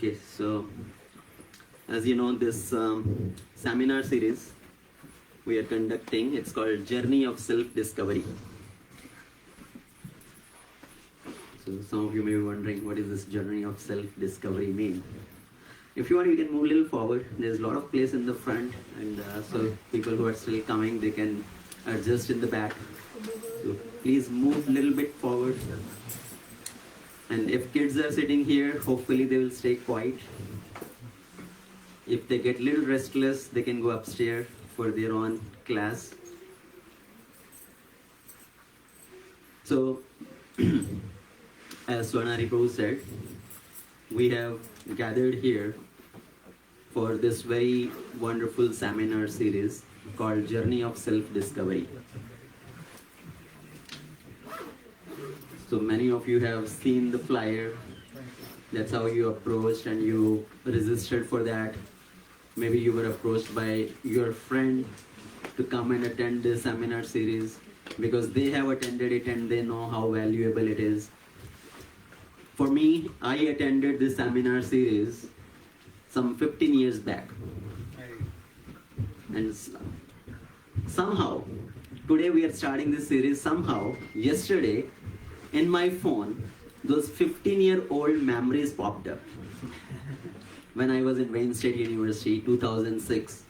Okay, so as you know, this seminar series we are conducting, it's called Journey of Self-Discovery. So some of you may be wondering, what is this journey of self-discovery mean? If you want, you can move a little forward. There's a lot of place in the front, and so people who are still coming, they can adjust in the back. So please move a little bit forward. And if kids are sitting here, hopefully they will stay quiet. If they get a little restless, they can go upstairs for their own class. So, as Swarnari Prabhu said, we have gathered here for this very wonderful seminar series called Journey of Self-Discovery. So many of you have seen the flyer. That's how you approached and you registered for that. Maybe you were approached by your friend to come and attend this seminar series because they have attended it and they know how valuable it is. For me, I attended this seminar series some 15 years back. And somehow, today we are starting this series, somehow, yesterday, in my phone, those 15-year-old memories popped up. When I was in Wayne State University, 2006,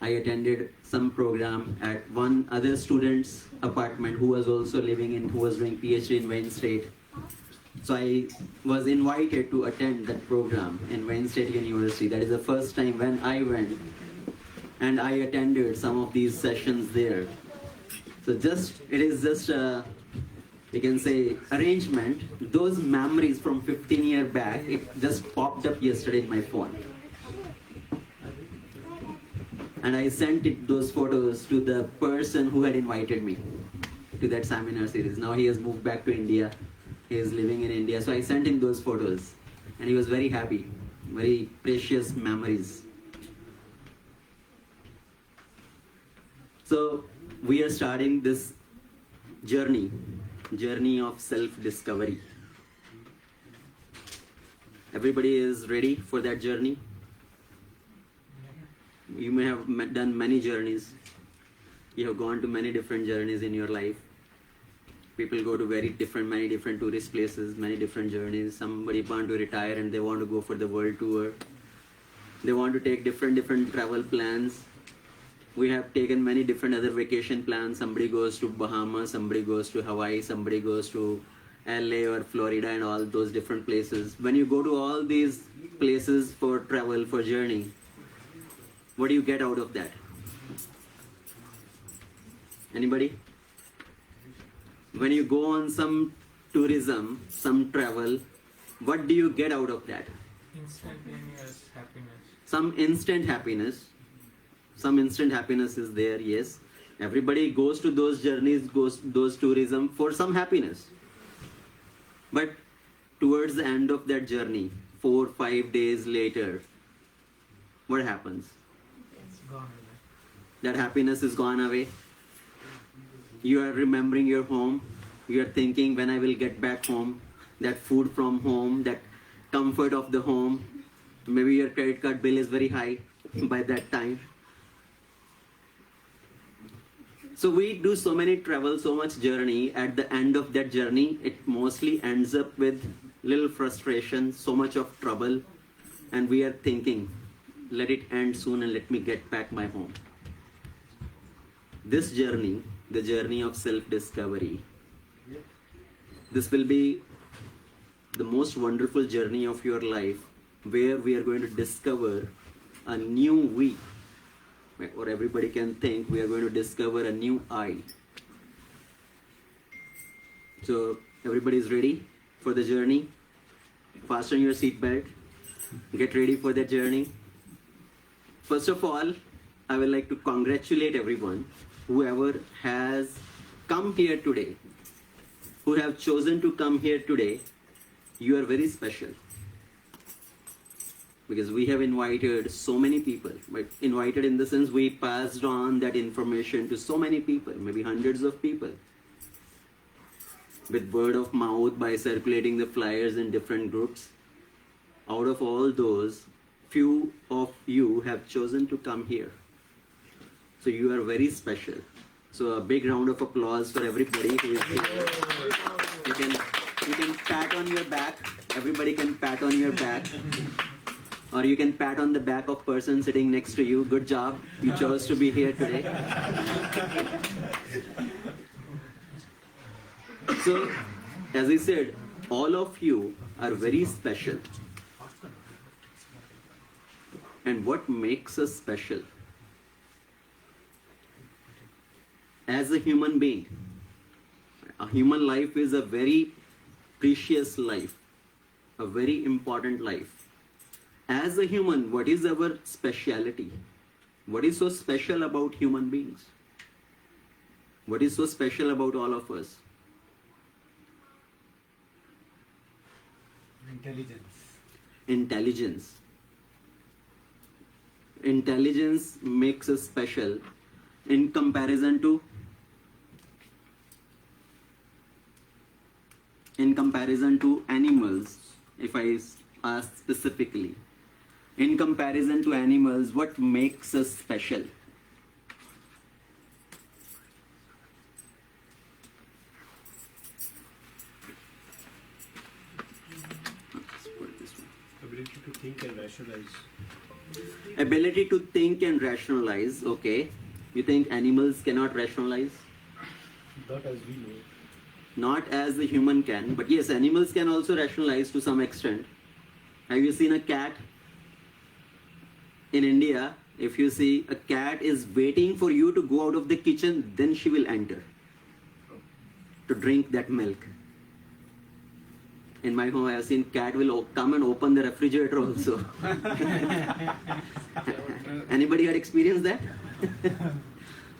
I attended some program at one other student's apartment who was also who was doing PhD in Wayne State. So I was invited to attend that program in Wayne State University. That is the first time when I went, and I attended some of these sessions there. So it is just you can say arrangement. Those memories from 15 years back, it just popped up yesterday in my phone. And I sent those photos to the person who had invited me to that seminar series. Now he has moved back to India. He is living in India. So I sent him those photos. And he was very happy. Very precious memories. So we are starting this journey of self-discovery. Everybody is ready for that journey? You may have done many journeys. You have gone to many different journeys in your life. People go to many different tourist places, many different journeys. Somebody want to retire and they want to go for the world tour. They want to take different travel plans. We have taken many different other vacation plans. Somebody goes to Bahamas, somebody goes to Hawaii, somebody goes to LA or Florida and all those different places. When you go to all these places for travel, for journey, what do you get out of that? Anybody? When you go on some tourism, some travel, what do you get out of that? Instantaneous happiness. Some instant happiness. Some instant happiness is there, yes. Everybody goes to those journeys, goes to those tourism for some happiness. But towards the end of that journey, 4 or 5 days later, what happens? It's gone away. That happiness is gone away. You are remembering your home. You are thinking, when I will get back home, that food from home, that comfort of the home. Maybe your credit card bill is very high by that time. So we do so many travel, so much journey. At the end of that journey, it mostly ends up with little frustration, so much of trouble. And we are thinking, let it end soon and let me get back my home. This journey, the journey of self-discovery, this will be the most wonderful journey of your life, where we are going to discover a new we, or everybody can think we are going to discover a new I. So everybody is ready for the journey? Fasten your seatbelt. Get ready for the journey. First of all, I would like to congratulate everyone, whoever has come here today, who have chosen to come here today. You are very special. Because we have invited so many people, but invited in the sense we passed on that information to so many people, maybe hundreds of people. with word of mouth by circulating the flyers in different groups. out of all those, few of you have chosen to come here. So you are very special. So a big round of applause for everybody who is here. You can pat on your back. Everybody can pat on your back. Or you can pat on the back of person sitting next to you. Good job. You chose to be here today. So, as I said, all of you are very special. And what makes us special? As a human being, a human life is a very precious life, a very important life. As a human, what is our speciality? What is so special about human beings? What is so special about all of us? Intelligence. Intelligence makes us special in comparison to animals. If I ask specifically, in comparison to animals, what makes us special? Ability to think and rationalize. Ability to think and rationalize, okay. You think animals cannot rationalize? Not as we know. Not as the human can, but yes, animals can also rationalize to some extent. Have you seen a cat? In India, if you see a cat is waiting for you to go out of the kitchen, then she will enter to drink that milk. In my home, I have seen cat will come and open the refrigerator also. Anybody had experienced that?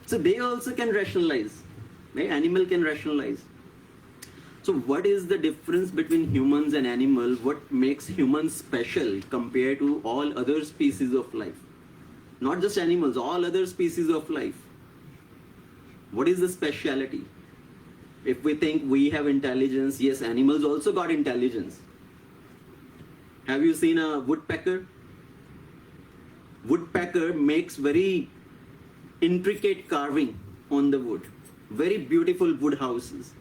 So they also can rationalize. Right? Animal can rationalize. So what is the difference between humans and animals? What makes humans special compared to all other species of life? Not just animals, all other species of life. What is the speciality? If we think we have intelligence, yes, animals also got intelligence. Have you seen a woodpecker? Woodpecker makes very intricate carving on the wood. Very beautiful wood houses.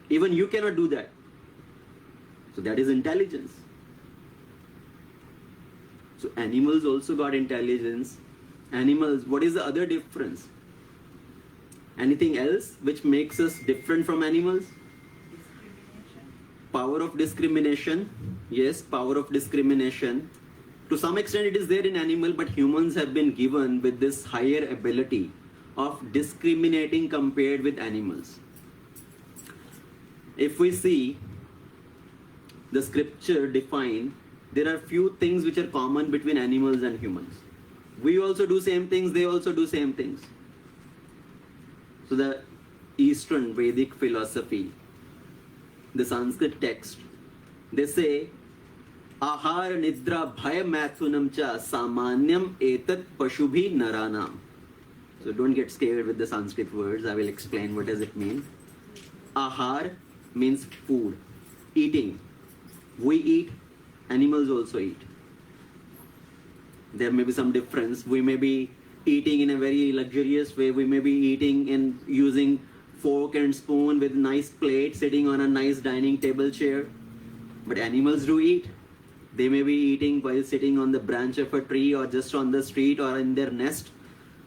Even you cannot do that. So that is intelligence. So animals also got intelligence. Animals, what is the other difference? Anything else which makes us different from animals? Power of discrimination. Yes, power of discrimination. To some extent it is there in animal, but humans have been given with this higher ability of discriminating compared with animals. If we see the scripture define, there are few things which are common between animals and humans. We also do same things, they also do same things. So the Eastern Vedic philosophy, the Sanskrit text, they say, Ahar nidra bhaya mathunam cha samanyam etat pashubhi naranam. So don't get scared with the Sanskrit words, I will explain what does it mean. Ahar means food, eating. We eat, animals also eat. There may be some difference. We may be eating in a very luxurious way. We may be eating in using fork and spoon with nice plate, sitting on a nice dining table chair. But animals do eat. They may be eating while sitting on the branch of a tree or just on the street or in their nest.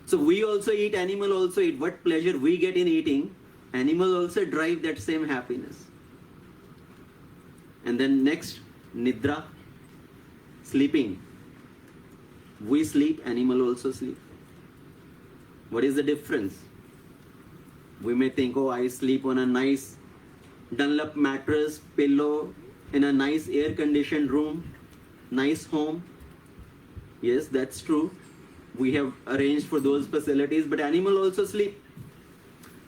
So we also eat, animal also eat. What pleasure we get in eating, animals also drive that same happiness. And then next, nidra, sleeping. We sleep, animal also sleep. What is the difference? We may think, oh, I sleep on a nice Dunlop mattress, pillow, in a nice air-conditioned room, nice home. Yes, that's true. We have arranged for those facilities, but animal also sleep.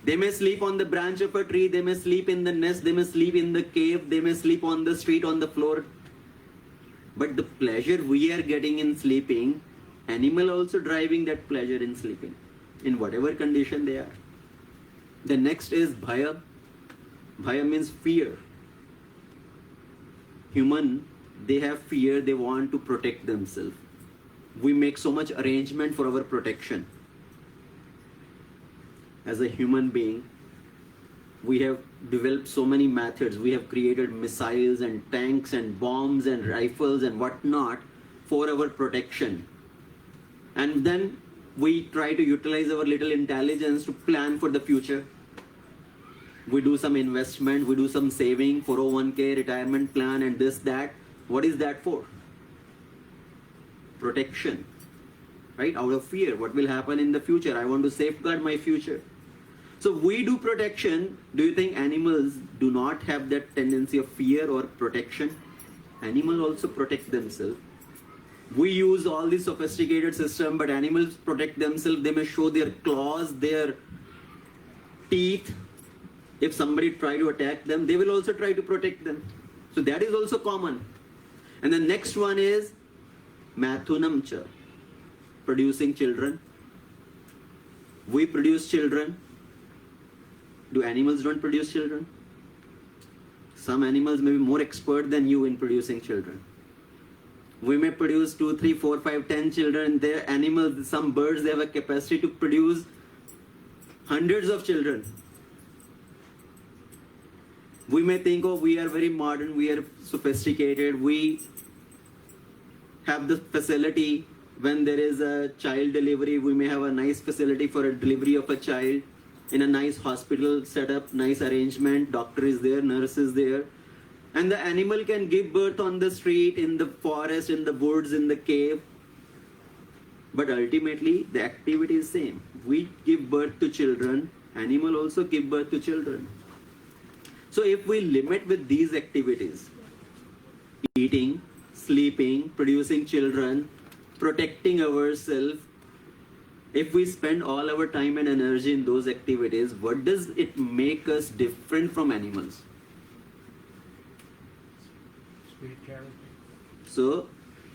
They may sleep on the branch of a tree, they may sleep in the nest, they may sleep in the cave, they may sleep on the street, on the floor. But the pleasure we are getting in sleeping, animal also driving that pleasure in sleeping, in whatever condition they are. The next is bhaya. Bhaya means fear. Human they have fear, they want to protect themselves. We make so much arrangement for our protection. As a human being, we have developed so many methods. We have created missiles and tanks and bombs and rifles and whatnot for our protection. And then we try to utilize our little intelligence to plan for the future. We do some investment, we do some saving, 401k, retirement plan, and this, that. What is that for? Protection, right? Out of fear. What will happen in the future? I want to safeguard my future. So we do protection. Do you think animals do not have that tendency of fear or protection? Animals also protect themselves. We use all this sophisticated system, but animals protect themselves. They may show their claws, their teeth. If somebody try to attack them, they will also try to protect them. So that is also common. And the next one is Mathunam cha, producing children. We produce children. Do animals don't produce children? Some animals may be more expert than you in producing children. We may produce 2, 3, 4, 5, 10 children. There animals, some birds, they have a capacity to produce hundreds of children. We may think, oh, we are very modern, we are sophisticated, we have the facility. When there is a child delivery, we may have a nice facility for a delivery of a child in a nice hospital setup, nice arrangement, doctor is there, nurse is there. And the animal can give birth on the street, in the forest, in the woods, in the cave. But ultimately, the activity is same. We give birth to children, animal also give birth to children. So if we limit with these activities, eating, sleeping, producing children, protecting ourselves, if we spend all our time and energy in those activities, what does it make us different from animals? Spirituality. So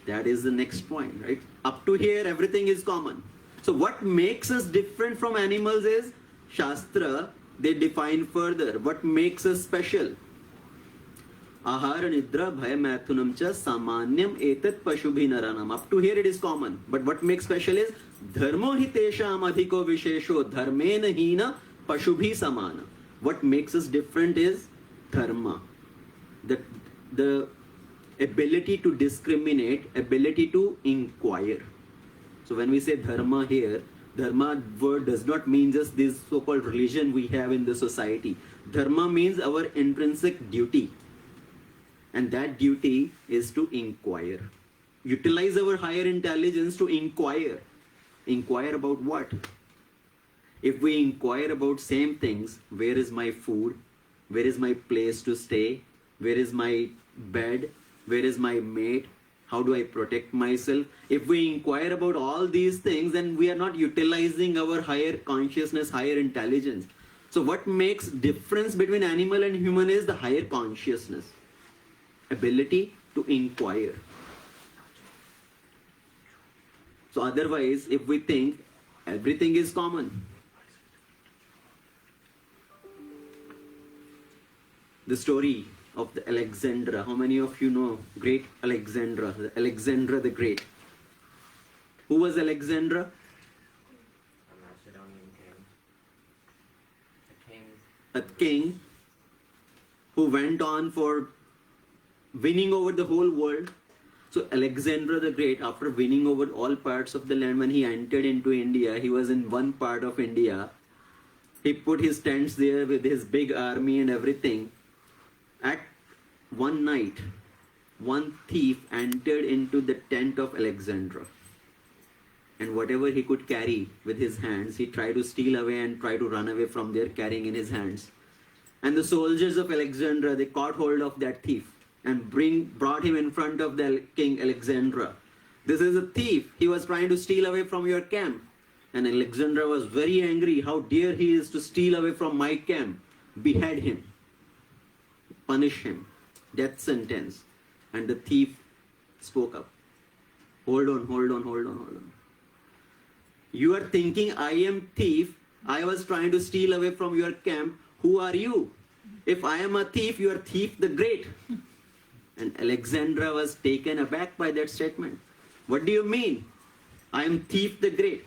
that is the next point, right? Up to here, everything is common. So what makes us different from animals is Shastra, they define further. What makes us special? Ahara nidra bhaya mathunam cha samanyam etat pashubhi naranam. Up to here it is common. But what makes special is dharmo hitesham adhiko vishesho dharmena hina pashubhi samana. What makes us different is dharma. The ability to discriminate, ability to inquire. So when we say dharma here, dharma word does not mean just this so-called religion we have in the society. Dharma means our intrinsic duty. And that duty is to inquire. Utilize our higher intelligence to inquire. Inquire about what? If we inquire about same things, where is my food? Where is my place to stay? Where is my bed? Where is my mate? How do I protect myself? If we inquire about all these things, then we are not utilizing our higher consciousness, higher intelligence. So what makes difference between animal and human is the higher consciousness. Ability to inquire. So otherwise, if we think everything is common, the story of the Alexandra. How many of you know great Alexandra? Alexandra the Great. Who was Alexandra? A Macedonian king. A king who went on for winning over the whole world. So Alexandra the Great, after winning over all parts of the land, when he entered into India, he was in one part of India. He put his tents there with his big army and everything. At one night, one thief entered into the tent of Alexandra. And whatever he could carry with his hands, he tried to steal away and try to run away from there, carrying in his hands. And the soldiers of Alexandra, they caught hold of that thief and brought him in front of the king Alexandra. This is a thief. He was trying to steal away from your camp. And Alexandra was very angry. How dare he is to steal away from my camp. Behead him. Punish him. Death sentence. And the thief spoke up. Hold on. You are thinking I am thief. I was trying to steal away from your camp. Who are you? If I am a thief, you are thief the great. And Alexandra was taken aback by that statement. What do you mean? I am thief the great.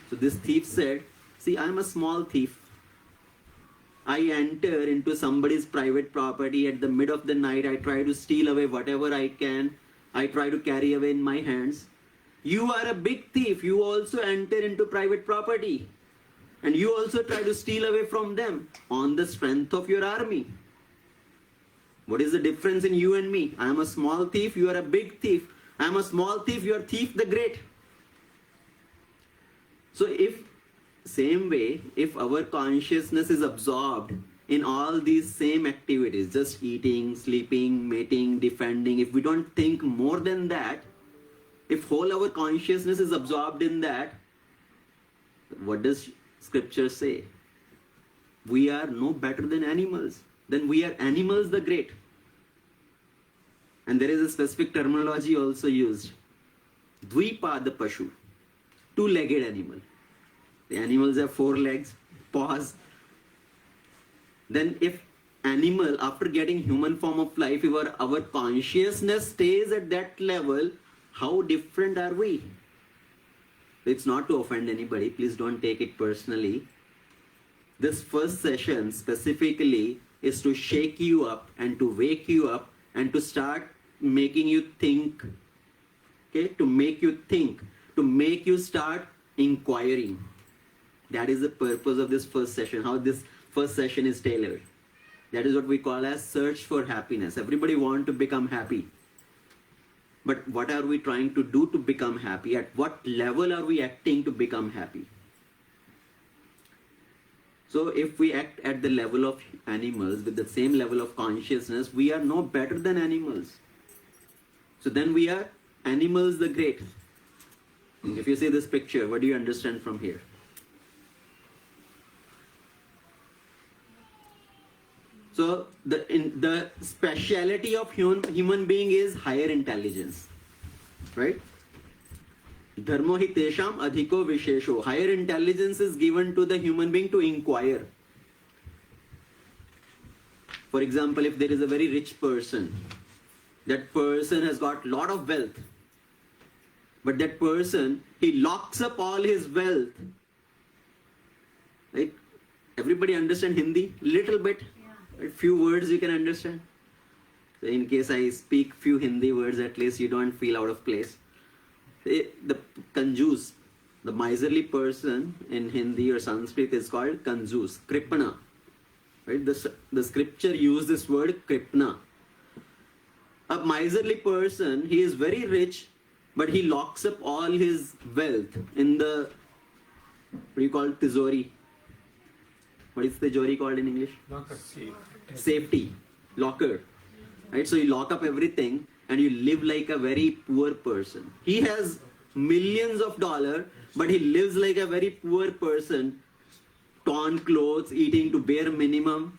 So this thief said, see, I am a small thief. I enter into somebody's private property at the mid of the night. I try to steal away whatever I can. I try to carry away in my hands. You are a big thief. You also enter into private property. And you also try to steal away from them on the strength of your army. What is the difference in you and me? I am a small thief. You are a big thief. I am a small thief. You are thief the great. So same way, if our consciousness is absorbed in all these same activities, just eating, sleeping, mating, defending, if we don't think more than that, if whole our consciousness is absorbed in that, what does scripture say? We are no better than animals. Then we are animals the great. And there is a specific terminology also used. Dvipada Pashu. Two-legged animal. The animals have 4 legs, paws. Then if animal, after getting human form of life, if our consciousness stays at that level, how different are we? It's not to offend anybody. Please don't take it personally. This first session specifically is to shake you up and to wake you up and to start making you think. Okay? To make you think. To make you start inquiring. That is the purpose of this first session, how this first session is tailored. That is what we call as search for happiness. Everybody wants to become happy. But what are we trying to do to become happy? At what level are we acting to become happy? So if we act at the level of animals with the same level of consciousness, we are no better than animals. So then we are animals the great. If you see this picture, what do you understand from here? So the speciality of human being is higher intelligence, right? Dharmo hi tesham adhiko vishesho. Higher intelligence is given to the human being to inquire. For example, if there is a very rich person, that person has got lot of wealth, but that person, he locks up all his wealth. Right? Everybody understand Hindi? Little bit. A few words you can understand. So in case I speak few Hindi words, at least you don't feel out of place. The kanjus, the miserly person in Hindi or Sanskrit is called kanjus, kripna. Right? The scripture uses this word kripna. A miserly person, he is very rich, but he locks up all his wealth in the, what do you call it, tizori? What is tizori called in English? Locker. Safety, locker. Right? So you lock up everything and you live like a very poor person. He has millions of dollars, but he lives like a very poor person, torn clothes, eating to bare minimum,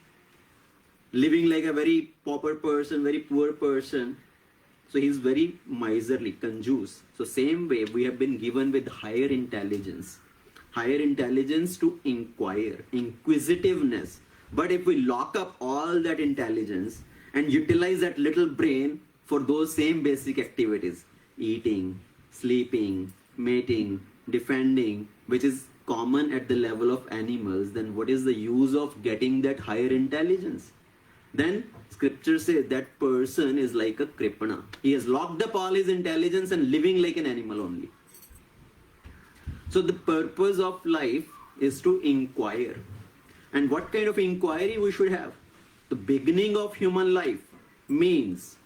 living like a very pauper person, very poor person. So he's very miserly, kanjus. So same way we have been given with higher intelligence to inquire, inquisitiveness. But if we lock up all that intelligence and utilize that little brain for those same basic activities, eating, sleeping, mating, defending, which is common at the level of animals, then what is the use of getting that higher intelligence? Then scripture says that person is like a kripana. He has locked up all his intelligence and living like an animal only. So the purpose of life is to inquire. And what kind of inquiry we should have? The beginning of human life means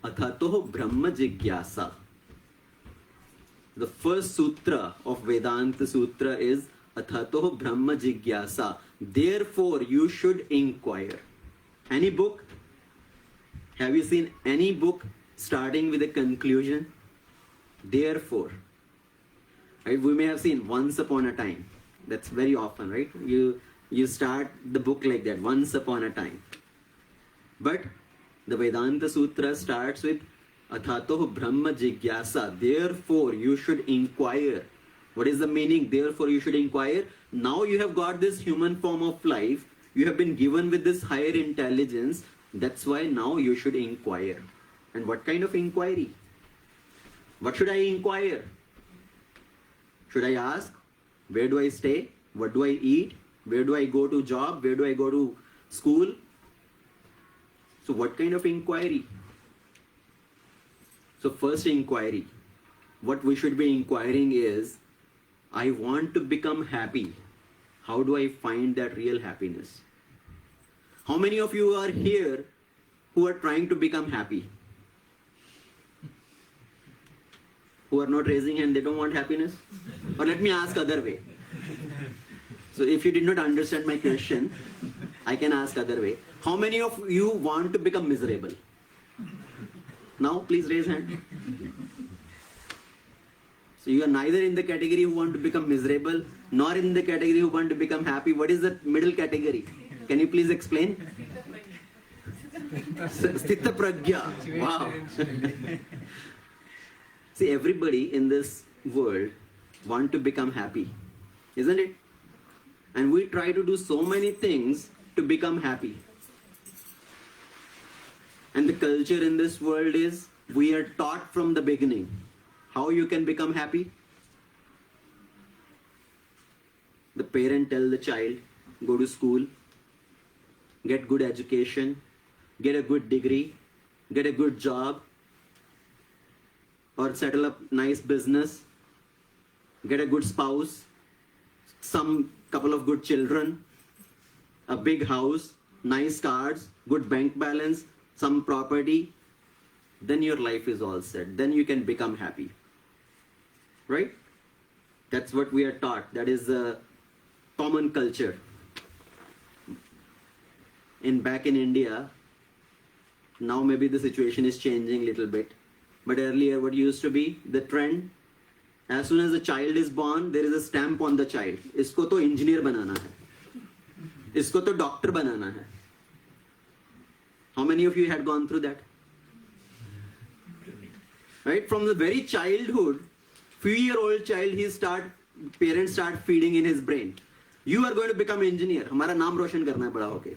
Athatoh Brahma Jigyasa. The first sutra of Vedanta Sutra is Athatoh Brahma Jigyasa. Therefore, you should inquire. Any book? Have you seen any book starting with a conclusion? Therefore. Right? We may have seen once upon a time. That's very often, right? You start the book like that, once upon a time. But the Vedanta Sutra starts with Athatoh Brahma Jigyasa. Therefore, you should inquire. What is the meaning? Therefore, you should inquire. Now you have got this human form of life. You have been given with this higher intelligence. That's why now you should inquire. And what kind of inquiry? What should I inquire? Should I ask, where do I stay? What do I eat? Where do I go to job? Where do I go to school? So what kind of inquiry? So first inquiry, what we should be inquiring is, I want to become happy. How do I find that real happiness? How many of you are here who are trying to become happy? Who are not raising hand, they don't want happiness? Or let me ask other way. So if you did not understand my question, I can ask other way. How many of you want to become miserable? Now please raise hand. So you are neither in the category who want to become miserable, nor in the category who want to become happy. What is the middle category? Can you please explain? Sthita pragya. Wow. See, everybody in this world want to become happy, isn't it? And we try to do so many things to become happy. And the culture in this world is, we are taught from the beginning how you can become happy. The parent tell the child, go to school, get good education, get a good degree, get a good job, or settle up nice business, get a good spouse, some couple of good children, a big house, nice cars, good bank balance, some property, then your life is all set. Then you can become happy. Right? That's what we are taught. That is a common culture. Back in India, now maybe the situation is changing a little bit. But earlier what used to be the trend, as soon as a child is born, there is a stamp on the child. Isko to engineer banana hai. Isko to doctor banana hai. How many of you had gone through that? Right? From the very childhood, few-year-old child, parents start feeding in his brain. You are going to become engineer. हमारा नाम रोशन करना है बड़ा होके.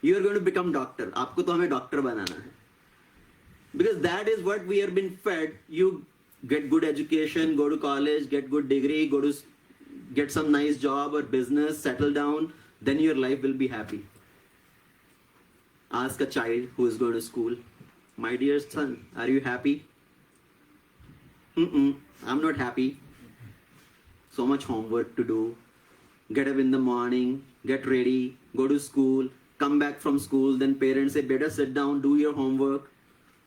You are going to become doctor. आपको तो हमें doctor बनाना है. Because that is what we have been fed. You get good education, go to college, get good degree, get some nice job or business, settle down, then your life will be happy. Ask a child who is going to school, my dear son, are you happy? I'm not happy. So much homework to do. Get up in the morning, get ready, go to school, come back from school, then parents say, better sit down, do your homework.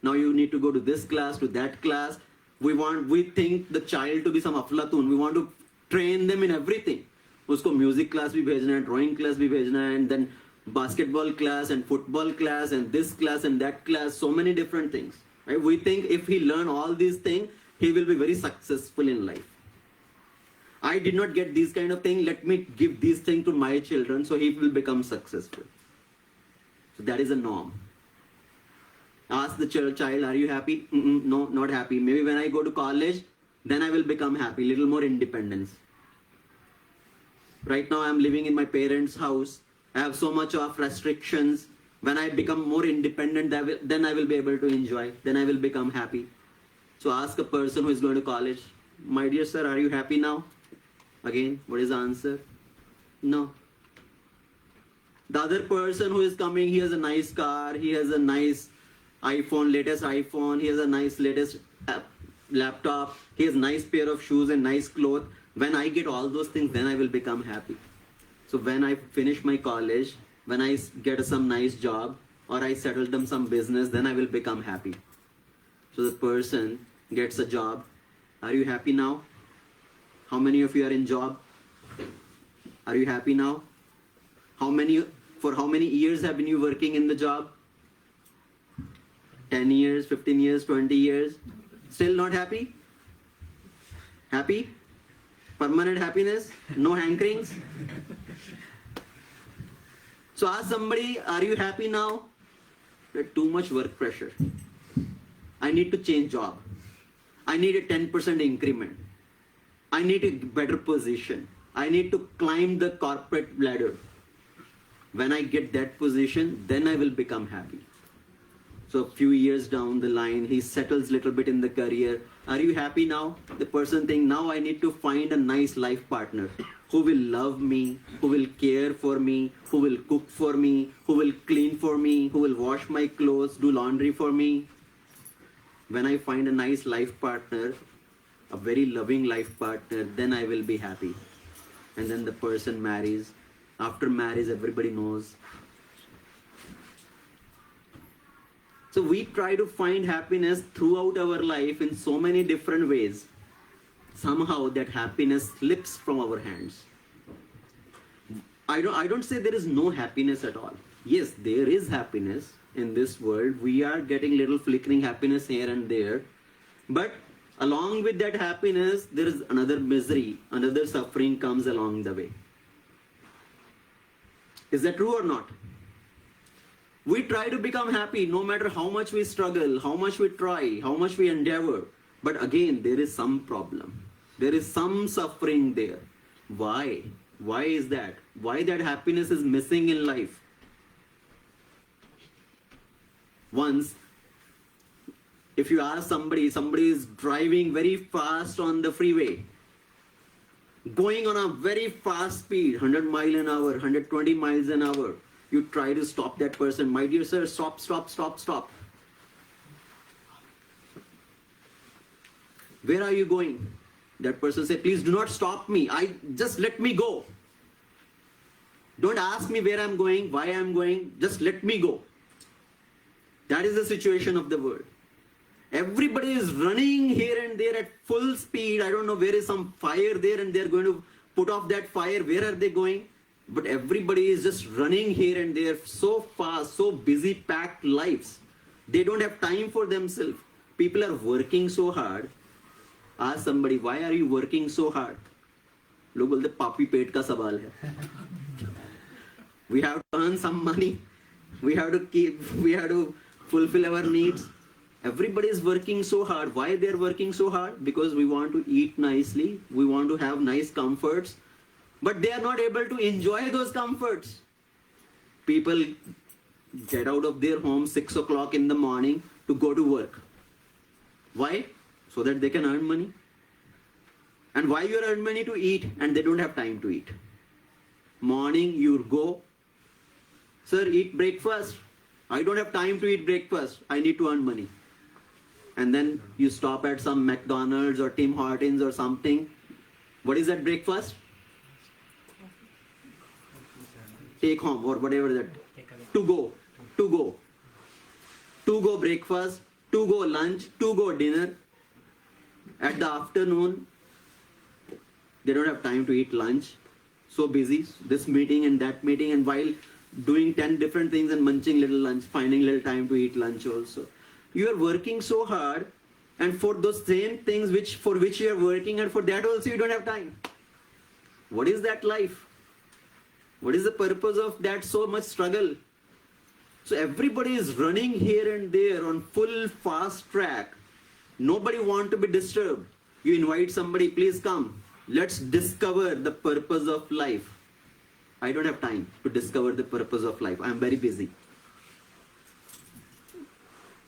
Now you need to go to this class, to that class. We think the child to be some aflatun. We want to train them in everything. Usko music class bhi bhejna hai, drawing class bhi bhejna hai, and then basketball class and football class and this class and that class, so many different things. Right? We think if he learn all these things, he will be very successful in life. I did not get these kind of things. Let me give these things to my children so he will become successful. So that is a norm. Ask the child, are you happy? No, not happy. Maybe when I go to college, then I will become happy. Little more independence. Right now I am living in my parents' house. I have so much of restrictions. When I become more independent, then I will be able to enjoy. Then I will become happy. So ask a person who is going to college, my dear sir, are you happy now? Again, what is the answer? No. The other person who is coming, he has a nice car, he has a nice iPhone, latest iPhone, he has a nice latest laptop, he has a nice pair of shoes and nice clothes. When I get all those things, then I will become happy. So when I finish my college, when I get some nice job, or I settle them some business, then I will become happy. So the person gets a job. Are you happy now? How many of you are in job? Are you happy now? For how many years have you working in the job? 10 years, 15 years, 20 years. Still not happy? Happy? Permanent happiness? No hankerings? So ask somebody, are you happy now? Too much work pressure. I need to change job. I need a 10% increment. I need a better position. I need to climb the corporate ladder. When I get that position, then I will become happy. So a few years down the line, he settles little bit in the career. Are you happy now? The person think, now I need to find a nice life partner who will love me, who will care for me, who will cook for me, who will clean for me, who will wash my clothes, do laundry for me. When I find a nice life partner, a very loving life partner, then I will be happy. And then the person marries. After marriage, everybody knows. So we try to find happiness throughout our life in so many different ways. Somehow that happiness slips from our hands. I don't say there is no happiness at all. Yes, there is happiness in this world. We are getting little flickering happiness here and there. But along with that happiness, there is another misery, another suffering comes along the way. Is that true or not? We try to become happy no matter how much we struggle, how much we try, how much we endeavor. But again, there is some problem. There is some suffering there. Why? Why is that? Why that happiness is missing in life? Once, if you ask somebody is driving very fast on the freeway, going on a very fast speed, 100 miles an hour, 120 miles an hour, you try to stop that person. My dear sir, stop, stop, stop, stop. Where are you going? That person said, please do not stop me. Just let me go. Don't ask me where I'm going, why I'm going. Just let me go. That is the situation of the world. Everybody is running here and there at full speed. I don't know, where is some fire there and they're going to put off that fire. Where are they going? But everybody is just running here and there so fast, so busy, packed lives. They don't have time for themselves. People are working so hard. Ask somebody, why are you working so hard? Log bolte papi pet ka sawal hai. We have to earn some money. We have to fulfill our needs. Everybody is working so hard. Why they're working so hard? Because we want to eat nicely. We want to have nice comforts. But they are not able to enjoy those comforts. People get out of their home 6 o'clock in the morning to go to work. Why? So that they can earn money. And why you earn money? To eat, and they don't have time to eat. Morning you go, sir, eat breakfast. I don't have time to eat breakfast. I need to earn money. And then you stop at some McDonald's or Tim Hortons or something. What is that breakfast? Take home or whatever that. To go breakfast, to go lunch, to go dinner. At the afternoon, they don't have time to eat lunch. So busy, this meeting and that meeting, and while doing 10 different things and munching little lunch, finding little time to eat lunch also. You are working so hard, and for those same things for which you are working, and for that also you don't have time. What is that life? What is the purpose of that so much struggle? So everybody is running here and there on full fast track. Nobody wants to be disturbed. You invite somebody, please come. Let's discover the purpose of life. I don't have time to discover the purpose of life. I am very busy.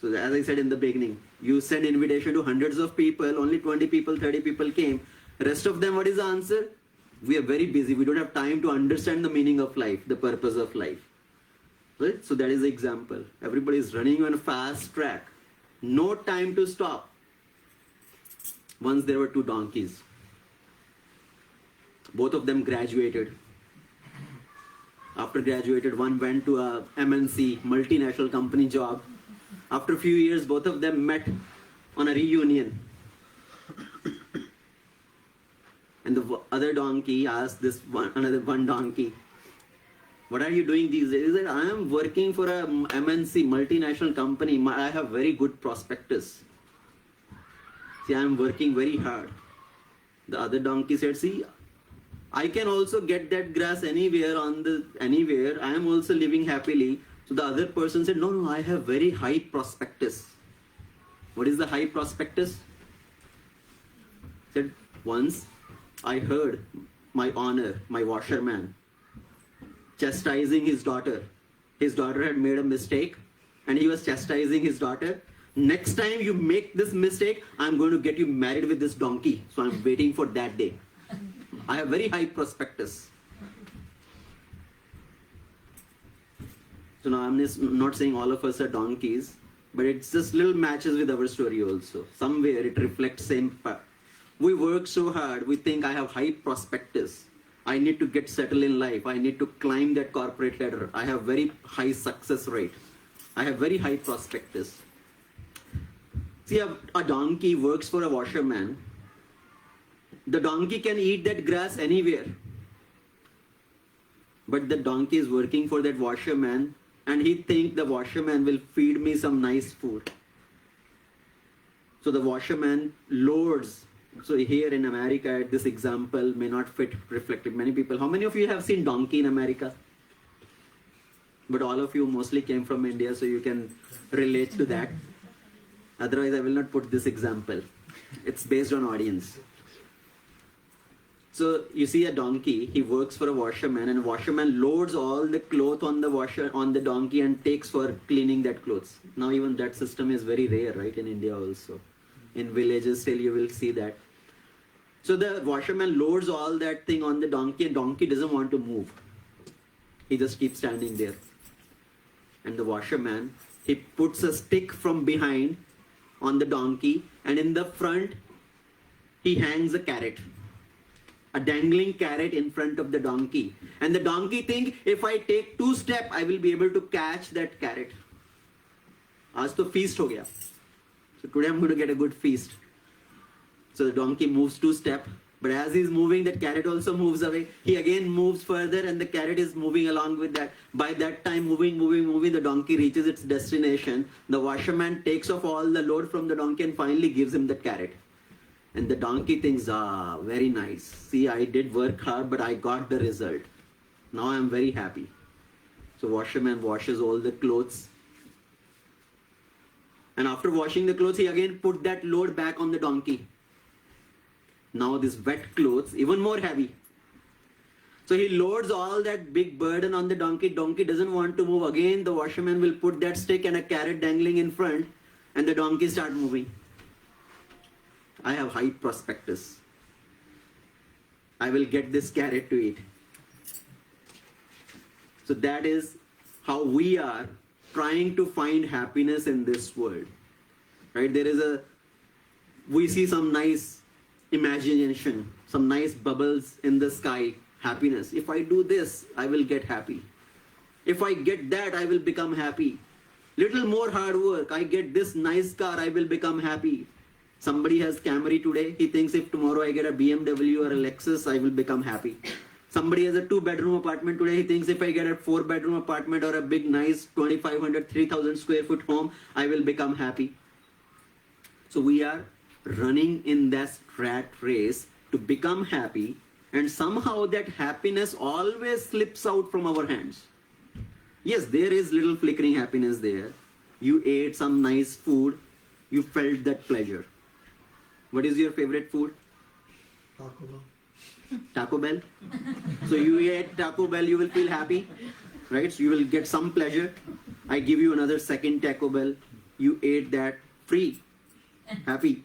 So as I said in the beginning, you send invitation to hundreds of people, only 20 people, 30 people came. Rest of them, what is the answer? We are very busy. We don't have time to understand the meaning of life, the purpose of life. Right? So that is the example. Everybody is running on a fast track. No time to stop. Once there were 2 donkeys. Both of them graduated. After graduated, one went to a MNC, multinational company job. After a few years, both of them met on a reunion. And the other donkey asked another one donkey, what are you doing these days? He said, I am working for a MNC, multinational company. I have very good prospectus. See, I am working very hard. The other donkey said, see, I can also get that grass anywhere. I am also living happily. So the other person said, no, I have very high prospectus. What is the high prospectus? Said, once I heard my owner, my washerman, chastising his daughter. His daughter had made a mistake and he was chastising his daughter. Next time you make this mistake, I'm going to get you married with this donkey. So I'm waiting for that day. I have very high prospectus. So now I'm not saying all of us are donkeys, but it's just little matches with our story also. Somewhere it reflects same part. We work so hard, we think I have high prospectus. I need to get settled in life. I need to climb that corporate ladder. I have very high success rate. I have very high prospectus. See, a donkey works for a washerman. The donkey can eat that grass anywhere. But the donkey is working for that washerman, and he thinks the washerman will feed me some nice food. So the washerman loads. So here in America, this example may not fit reflective many people. How many of you have seen donkey in America? But all of you mostly came from India, so you can relate to that. Otherwise, I will not put this example. It's based on audience. So you see a donkey, he works for a washerman, and a washerman loads all the cloth on the donkey and takes for cleaning that clothes. Now even that system is very rare, right, in India also. In villages still you will see that. So the washerman loads all that thing on the donkey, and donkey doesn't want to move. He just keeps standing there. And the washerman, he puts a stick from behind on the donkey, and in the front he hangs a carrot. A dangling carrot in front of the donkey. And the donkey thinks, if I take 2 steps, I will be able to catch that carrot. Aaj to feast ho gaya. So today I'm going to get a good feast. So the donkey moves 2 steps, but as he's moving, that carrot also moves away. He again moves further, and the carrot is moving along with that. By that time, moving, the donkey reaches its destination. The washerman takes off all the load from the donkey and finally gives him the carrot. And the donkey thinks, very nice. See, I did work hard, but I got the result. Now I'm very happy. So washerman washes all the clothes. And after washing the clothes, he again put that load back on the donkey. Now this wet clothes, even more heavy. So he loads all that big burden on the donkey. Donkey doesn't want to move. Again, the washerman will put that stick and a carrot dangling in front, and the donkey start moving. I have high prospectus. I will get this carrot to eat. So that is how we are trying to find happiness in this world. Right? We see some nice imagination, some nice bubbles in the sky, happiness. If I do this, I will get happy. If I get that, I will become happy. Little more hard work, I get this nice car, I will become happy. Somebody has Camry today, he thinks if tomorrow I get a BMW or a Lexus, I will become happy. Somebody has a 2-bedroom apartment today, he thinks if I get a 4-bedroom apartment or a big nice 2,500, 3,000 square foot home, I will become happy. So we are running in that rat race to become happy, and somehow that happiness always slips out from our hands. Yes, there is little flickering happiness there. You ate some nice food, you felt that pleasure. What is your favorite food? Taco Bell. Taco Bell? So you ate Taco Bell, you will feel happy, right? So you will get some pleasure. I give you another second Taco Bell. You ate that free, happy.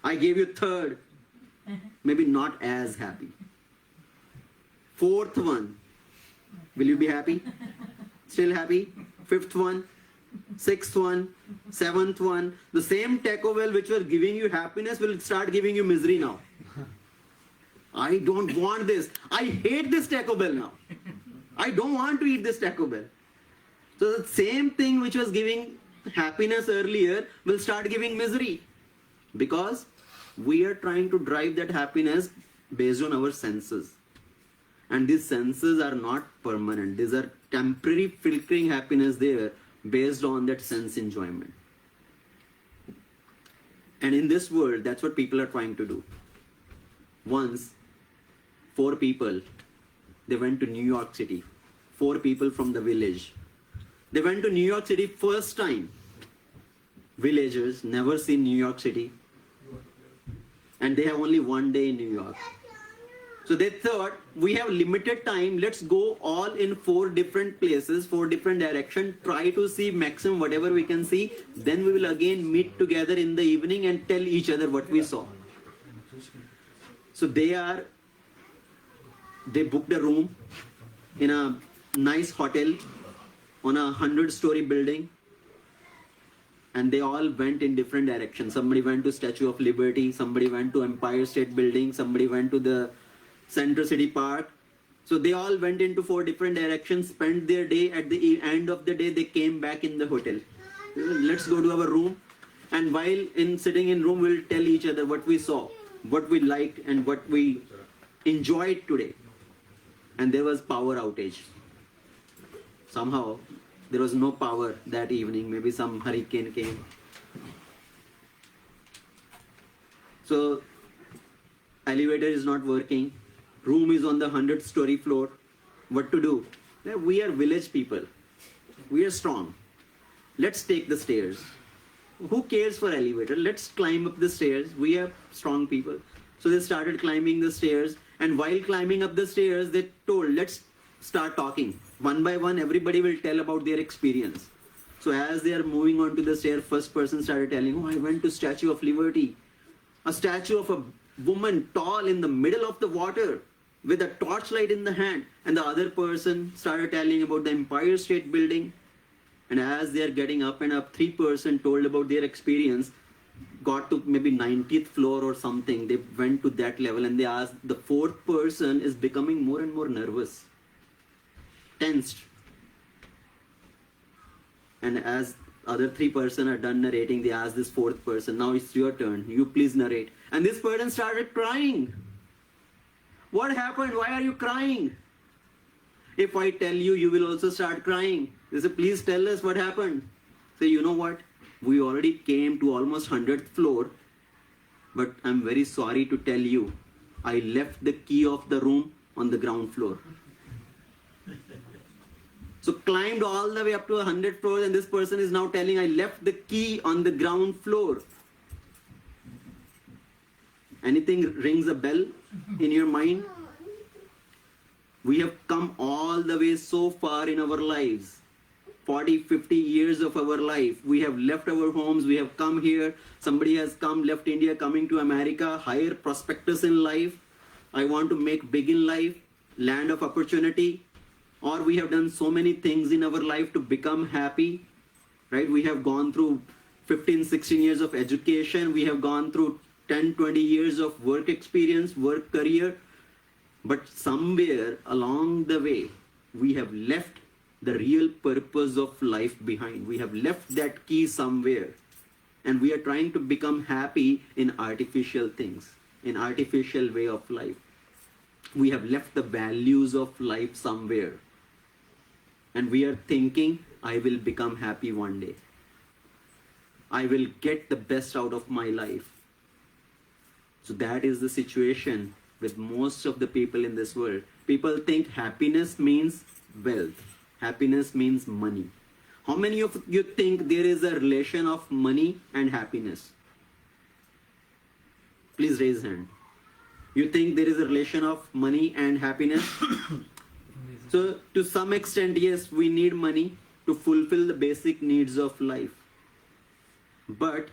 I gave you third, maybe not as happy. 4th one, will you be happy? Still happy? 5th one, 6th one, 7th one. The same Taco Bell which was giving you happiness will start giving you misery now. I don't want this. I hate this Taco Bell now. I don't want to eat this Taco Bell. So the same thing which was giving happiness earlier will start giving misery. Because we are trying to drive that happiness based on our senses. And these senses are not permanent. These are temporary flickering happiness there based on that sense enjoyment. And in this world, that's what people are trying to do. Once, 4 people, they went to New York City. 4 people from the village. They went to New York City first time. Villagers, never seen New York City. And they have only one day in New York. So they thought, we have limited time, let's go all in 4 different places, 4 different directions, try to see maximum whatever we can see, then we will again meet together in the evening and tell each other what we saw. So they booked a room in a nice hotel on a 100-story building, and they all went in different directions. Somebody went to Statue of Liberty, somebody went to Empire State Building, somebody went to the Center City Park. So they all went into 4 different directions, spent their day. At the end of the day, they came back in the hotel. Let's go to our room, and while sitting in room, we'll tell each other what we saw, what we liked, and what we enjoyed today. And there was power outage. Somehow, there was no power that evening. Maybe some hurricane came. So, elevator is not working. Room is on the 100-story floor. What to do? We are village people. We are strong. Let's take the stairs. Who cares for elevator? Let's climb up the stairs. We are strong people. So they started climbing the stairs. And while climbing up the stairs, they told, let's start talking. One by one, everybody will tell about their experience. So as they are moving onto the stair, first person started telling, oh, I went to Statue of Liberty. A statue of a woman tall in the middle of the water with a torchlight in the hand. And the other person started telling about the Empire State Building. And as they are getting up and up, 3% told about their experience, got to maybe 90th floor or something. They went to that level, and they asked, the 4th person is becoming more and more nervous, tensed. And as other 3% are done narrating, they asked this 4th person, now it's your turn, you please narrate. And this person started crying. What happened? Why are you crying? If I tell you, you will also start crying. They say, please tell us what happened. Say, you know what? We already came to almost 100th floor, but I'm very sorry to tell you, I left the key of the room on the ground floor. So climbed all the way up to 100 floors, and this person is now telling, I left the key on the ground floor. Anything rings a bell in your mind? We have come all the way so far in our lives. 40, 50 years of our life. We have left our homes, we have come here. Somebody has come, left India, coming to America, higher prospectus in life. I want to make big in life, land of opportunity. Or we have done so many things in our life to become happy, right? We have gone through 15, 16 years of education. We have gone through 10, 20 years of work experience, work career. But somewhere along the way, we have left the real purpose of life behind. We have left that key somewhere. And we are trying to become happy in artificial things, in artificial way of life. We have left the values of life somewhere. And we are thinking, I will become happy one day. I will get the best out of my life. So that is the situation with most of the people in this world. People think happiness means wealth. Happiness means money. How many of you think there is a relation of money and happiness? Please raise hand. You think there is a relation of money and happiness? So to some extent, yes, we need money to fulfill the basic needs of life. But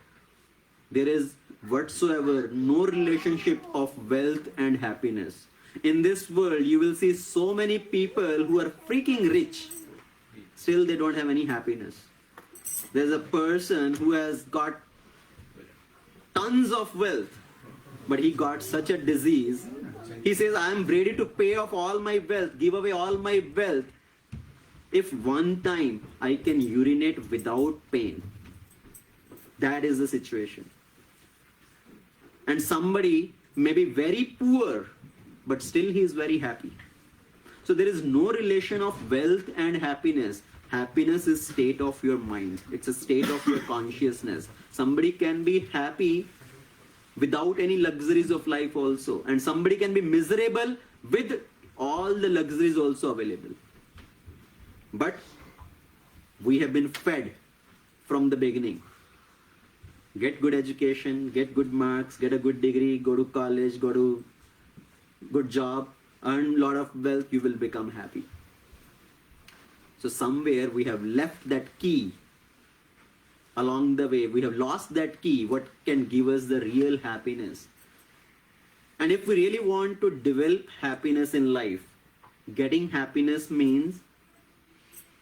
there is whatsoever no relationship of wealth and happiness. In this world, you will see so many people who are freaking rich. Still, they don't have any happiness. There's a person who has got tons of wealth, but he got such a disease. He says, I am ready to pay off all my wealth, give away all my wealth, if one time I can urinate without pain. That is the situation. And somebody may be very poor, but still he is very happy. So there is no relation of wealth and happiness. Happiness is state of your mind. It's a state of your consciousness. Somebody can be happy without any luxuries of life also. And somebody can be miserable with all the luxuries also available. But we have been fed from the beginning. Get good education, get good marks, get a good degree, go to college, go to good job, earn a lot of wealth, you will become happy. So somewhere we have left that key along the way. We have lost that key, what can give us the real happiness. And if we really want to develop happiness in life, getting happiness means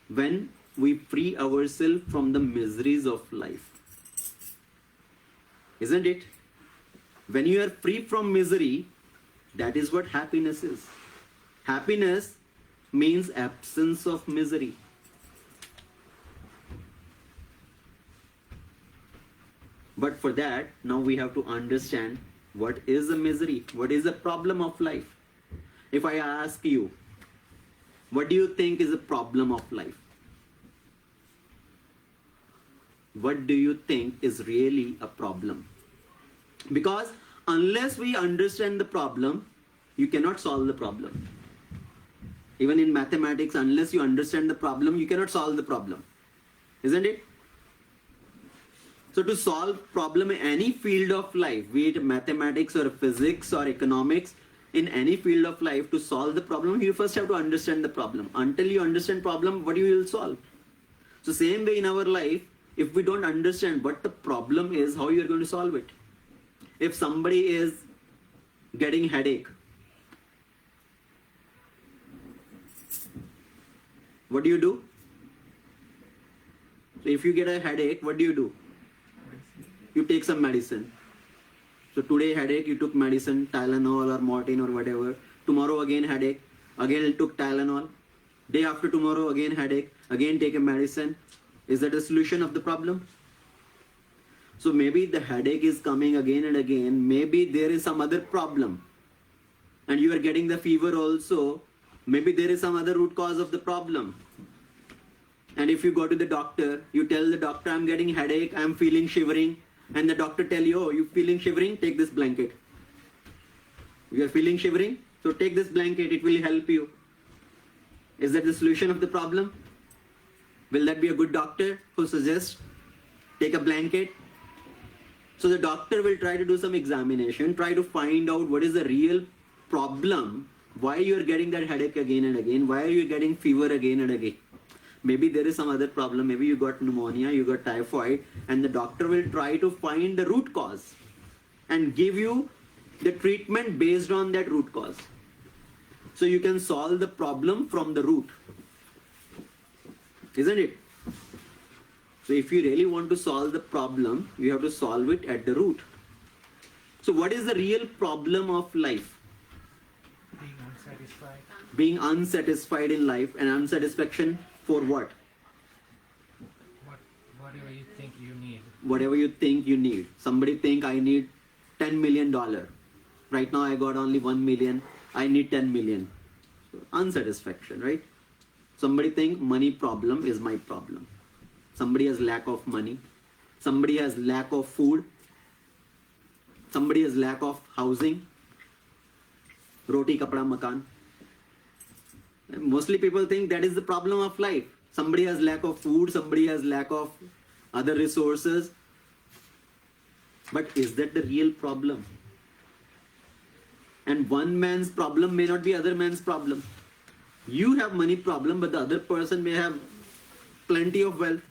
when we free ourselves from the miseries of life. Isn't it? When you are free from misery, that is what happiness is. Happiness means absence of misery. But for that, now we have to understand what is the misery, what is the problem of life. If I ask you, what do you think is a problem of life? What do you think is really a problem? Because unless we understand the problem, you cannot solve the problem. Even in mathematics, unless you understand the problem, you cannot solve the problem. Isn't it? So to solve problem in any field of life, be it mathematics or physics or economics, in any field of life, to solve the problem, you first have to understand the problem. Until you understand problem, what you will solve? So same way in our life, if we don't understand what the problem is, how you are going to solve it? If somebody is getting headache, what do you do? So if you get a headache, what do? You take some medicine. So today headache, you took medicine, Tylenol or Morphine or whatever. Tomorrow again headache, again you took Tylenol. Day after tomorrow again headache, again take a medicine. Is that a solution of the problem? So maybe the headache is coming again and again. Maybe there is some other problem. And you are getting the fever also. Maybe there is some other root cause of the problem. And if you go to the doctor, you tell the doctor, I'm getting headache, I'm feeling shivering. And the doctor tell you, oh, you feeling shivering? Take this blanket. You are feeling shivering? So take this blanket, it will help you. Is that the solution of the problem? Will that be a good doctor who suggests take a blanket? So the doctor will try to do some examination, try to find out what is the real problem, why you are getting that headache again and again, why are you getting fever again and again. Maybe there is some other problem, maybe you got pneumonia, you got typhoid, and the doctor will try to find the root cause and give you the treatment based on that root cause. So you can solve the problem from the root. Isn't it? So if you really want to solve the problem, you have to solve it at the root. So what is the real problem of life? Being unsatisfied. Being unsatisfied in life, and unsatisfaction for what? Whatever you think you need. Whatever you think you need. Somebody think I need $10 million. Right now I got only 1 million. I need 10 million. So unsatisfaction, right? Somebody think money problem is my problem. Somebody has lack of money. Somebody has lack of food. Somebody has lack of housing. Roti, kapda, makan. Mostly people think that is the problem of life. Somebody has lack of food, somebody has lack of other resources. But is that the real problem? And one man's problem may not be other man's problem. You have money problem, but the other person may have plenty of wealth.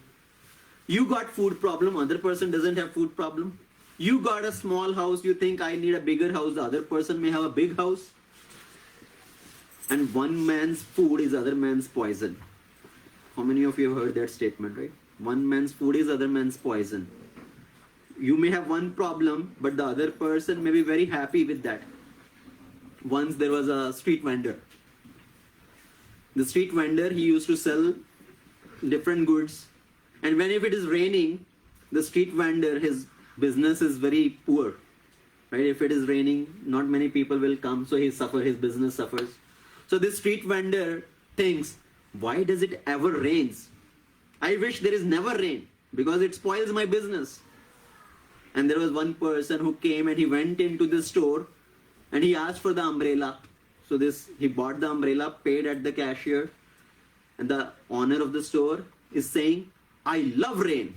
You got food problem, other person doesn't have food problem. You got a small house, you think I need a bigger house, the other person may have a big house. And one man's food is other man's poison. How many of you have heard that statement, right? One man's food is other man's poison. You may have one problem, but the other person may be very happy with that. Once there was a street vendor. The street vendor, he used to sell different goods. And whenever it is raining, the street vendor, his business is very poor. Right? If it is raining, not many people will come, so his business suffers. So this street vendor thinks, why does it ever rains? I wish there is never rain because it spoils my business. And there was one person who came and he went into the store and he asked for the umbrella. So he bought the umbrella, paid at the cashier, and the owner of the store is saying, I love rain.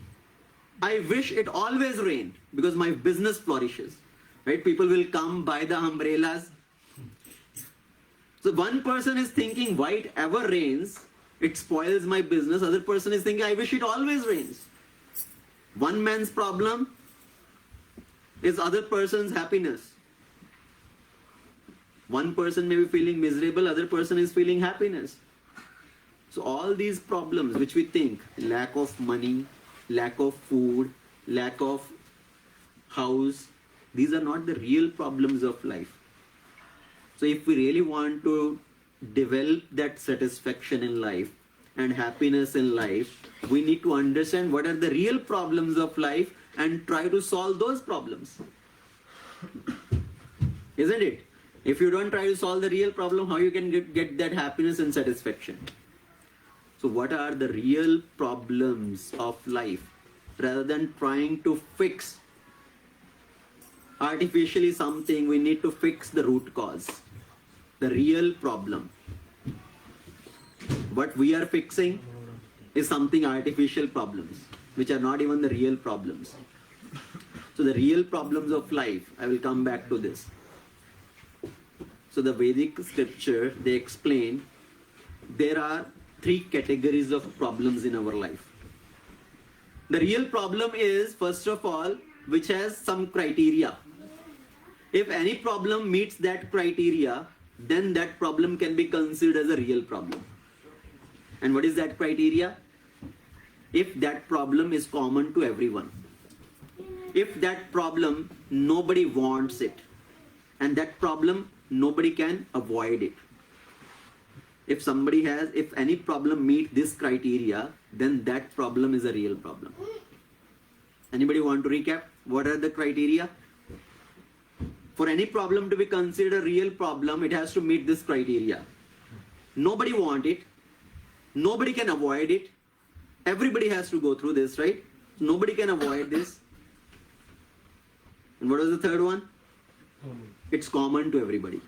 I wish it always rained because my business flourishes. Right? People will come buy the umbrellas So one person is thinking, why it ever rains, it spoils my business. Other person is thinking, I wish it always rains. One man's problem is other person's happiness. One person may be feeling miserable, other person is feeling happiness. So all these problems which we think, lack of money, lack of food, lack of house, these are not the real problems of life. So if we really want to develop that satisfaction in life and happiness in life, we need to understand what are the real problems of life and try to solve those problems. Isn't it? If you don't try to solve the real problem, how you can get that happiness and satisfaction? So what are the real problems of life? Rather than trying to fix artificially something, we need to fix the root cause, the real problem. What we are fixing is something artificial problems, which are not even the real problems. So the real problems of life, I will come back to this. So the Vedic scripture, they explain there are 3 categories of problems in our life. The real problem is, first of all, which has some criteria. If any problem meets that criteria, then that problem can be considered as a real problem. And what is that criteria? If that problem is common to everyone. If that problem, nobody wants it. And that problem, nobody can avoid it. If any problem meets this criteria, then that problem is a real problem. Anybody want to recap? What are the criteria? For any problem to be considered a real problem, it has to meet this criteria. Nobody wants it. Nobody can avoid it. Everybody has to go through this, right? Nobody can avoid this. And what was the third one? It's common to everybody.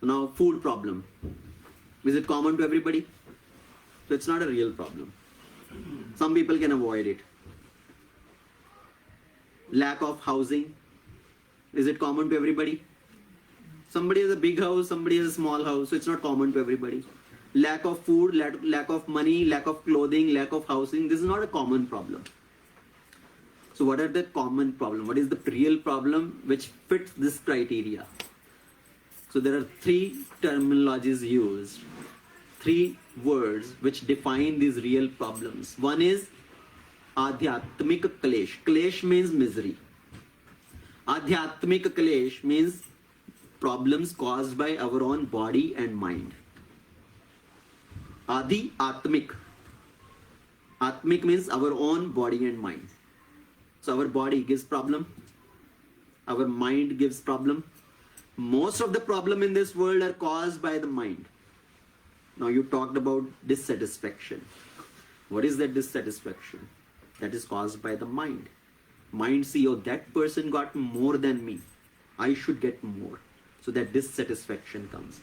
Now, food problem. Is it common to everybody? So it's not a real problem. Some people can avoid it. Lack of housing. Is it common to everybody? Somebody has a big house, somebody has a small house, so it's not common to everybody. Lack of food, lack of money, lack of clothing, lack of housing, this is not a common problem. So what are the common problem? What is the real problem which fits this criteria? So there are 3 terminologies used, 3 words which define these real problems. One is Adhyatmik Klesh. Klesh means misery. Adhyatmik Klesh means problems caused by our own body and mind. Adi Atmik. Atmik means our own body and mind. So our body gives problem. Our mind gives problem. Most of the problem in this world are caused by the mind. Now you talked about dissatisfaction. What is that dissatisfaction? That is caused by the mind. Mind see, oh, that person got more than me. I should get more. So that dissatisfaction comes.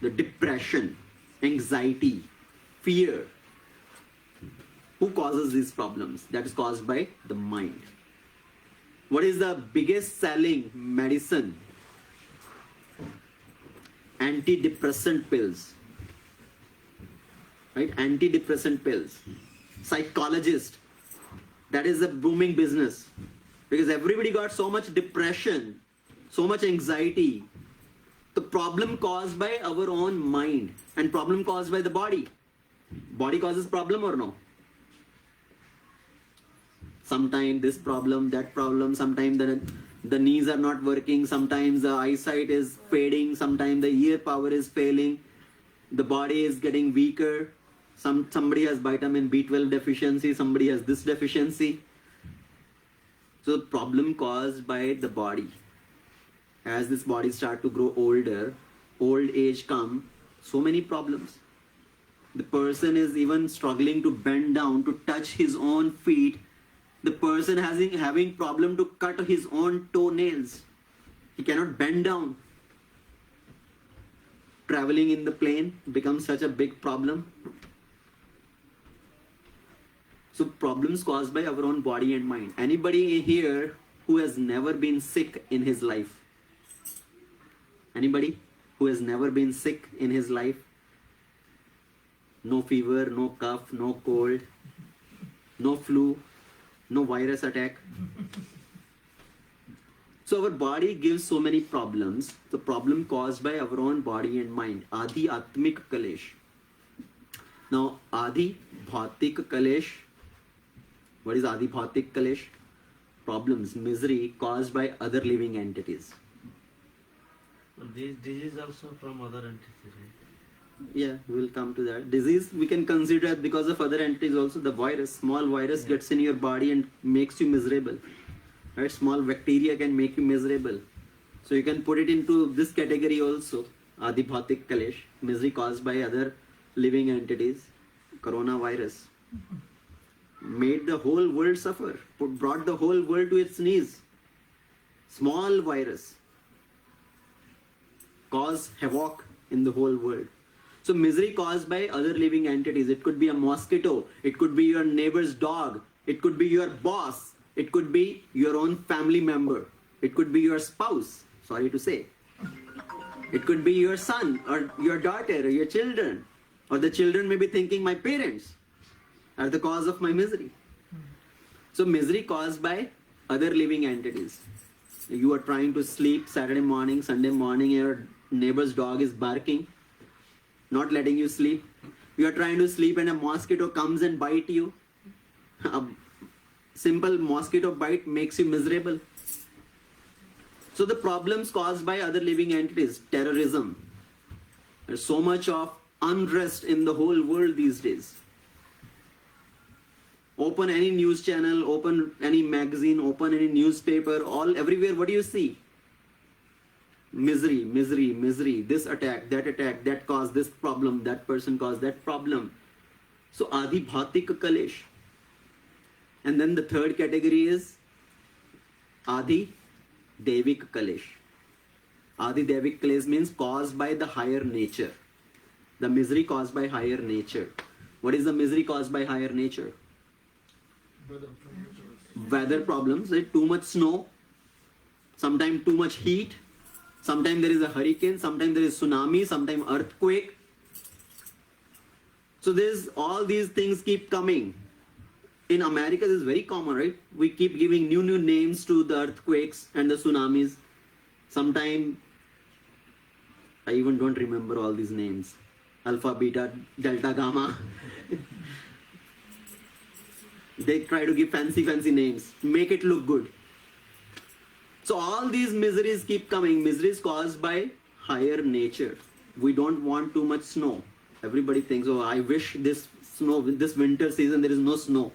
The depression, anxiety, fear. Who causes these problems? That is caused by the mind. What is the biggest selling medicine? Antidepressant pills. Right? Antidepressant pills. Psychologist. That is a booming business. Because everybody got so much depression, so much anxiety. The problem caused by our own mind and problem caused by the body. Body causes problem or no? Sometimes this problem, that problem, sometimes the knees are not working, sometimes the eyesight is fading, sometimes the ear power is failing, the body is getting weaker, somebody has vitamin B12 deficiency, somebody has this deficiency. So the problem caused by the body. As this body start to grow older, old age come, so many problems. The person is even struggling to bend down to touch his own feet. The person having problem to cut his own toenails. He cannot bend down. Traveling in the plane becomes such a big problem. So problems caused by our own body and mind. Anybody here who has never been sick in his life? Anybody? who has never been sick in his life? No fever, no cough, no cold, no flu, no virus attack. So our body gives so many problems. The problem caused by our own body and mind. Adi Atmik Kalesh. Now, Adi Bhautik Kalesh. What is Adi Bhautik Kalesh? Problems, misery caused by other living entities. This is also from other entities, right? Yeah, we'll come to that. Disease we can consider because of other entities also. The virus, small virus gets in your body and makes you miserable. Right? Small bacteria can make you miserable. So you can put it into this category also. Adi Bhautik Kalesh, misery caused by other living entities. Coronavirus made the whole world suffer, brought the whole world to its knees. Small virus cause havoc in the whole world. So misery caused by other living entities. It could be a mosquito, it could be your neighbor's dog, it could be your boss, it could be your own family member, it could be your spouse, sorry to say. It could be your son or your daughter or your children. Or the children may be thinking my parents are the cause of my misery. So misery caused by other living entities. You are trying to sleep Saturday morning, Sunday morning, your neighbor's dog is barking, not letting you sleep. You are trying to sleep and a mosquito comes and bites you. A simple mosquito bite makes you miserable. So the problems caused by other living entities, terrorism. There's so much of unrest in the whole world these days. Open any news channel, open any magazine, open any newspaper, everywhere, what do you see? Misery, misery, misery, this attack, that caused this problem, that person caused that problem. So Adi Bhautik Kalesh. And then the third category is Adi Devik Kalesh. Adi Devik Kalesh means caused by the higher nature. The misery caused by higher nature. What is the misery caused by higher nature? Weather problems, right? Too much snow, sometimes too much heat, sometimes there is a hurricane, sometimes there is tsunami, sometimes earthquake. So all these things keep coming. In America, this is very common, right? We keep giving new names to the earthquakes and the tsunamis. Sometimes I even don't remember all these names. Alpha, beta, delta, gamma. They try to give fancy names, make it look good. So all these miseries keep coming. Miseries caused by higher nature. We don't want too much snow. Everybody thinks, oh, I wish this winter season there is no snow.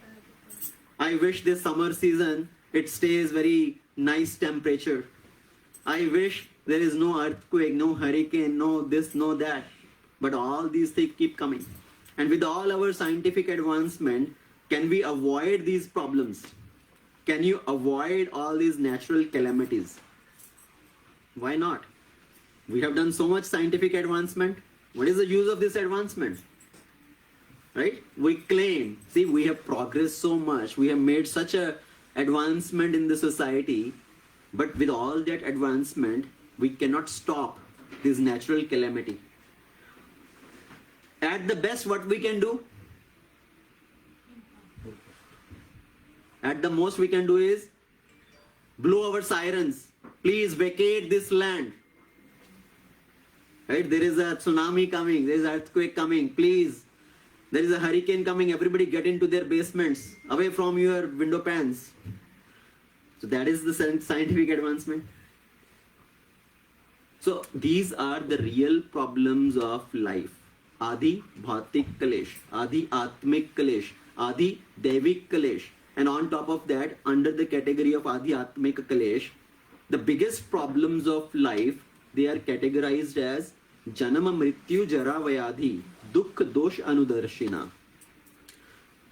I wish this summer season it stays very nice temperature. I wish there is no earthquake, no hurricane, no this, no that. But all these things keep coming. And with all our scientific advancement, can we avoid these problems? Can you avoid all these natural calamities? Why not? We have done so much scientific advancement. What is the use of this advancement? Right? We claim, see, we have progressed so much. We have made such a advancement in the society. But with all that advancement, we cannot stop this natural calamity. At the best, what we can do? At the most we can do is blow our sirens. Please vacate this land. Right? There is a tsunami coming. There is an earthquake coming. Please. There is a hurricane coming. Everybody get into their basements. Away from your window pans. So that is the scientific advancement. So these are the real problems of life. Adi Bhautik Kalesh. Adi Atmik Kalesh. Adi Devik Kalesh. And on top of that, under the category of Adi Atmik Kalesh, the biggest problems of life, they are categorized as Janama Mrityu Jara Vyadhi Dukh Dosh Anudarshina.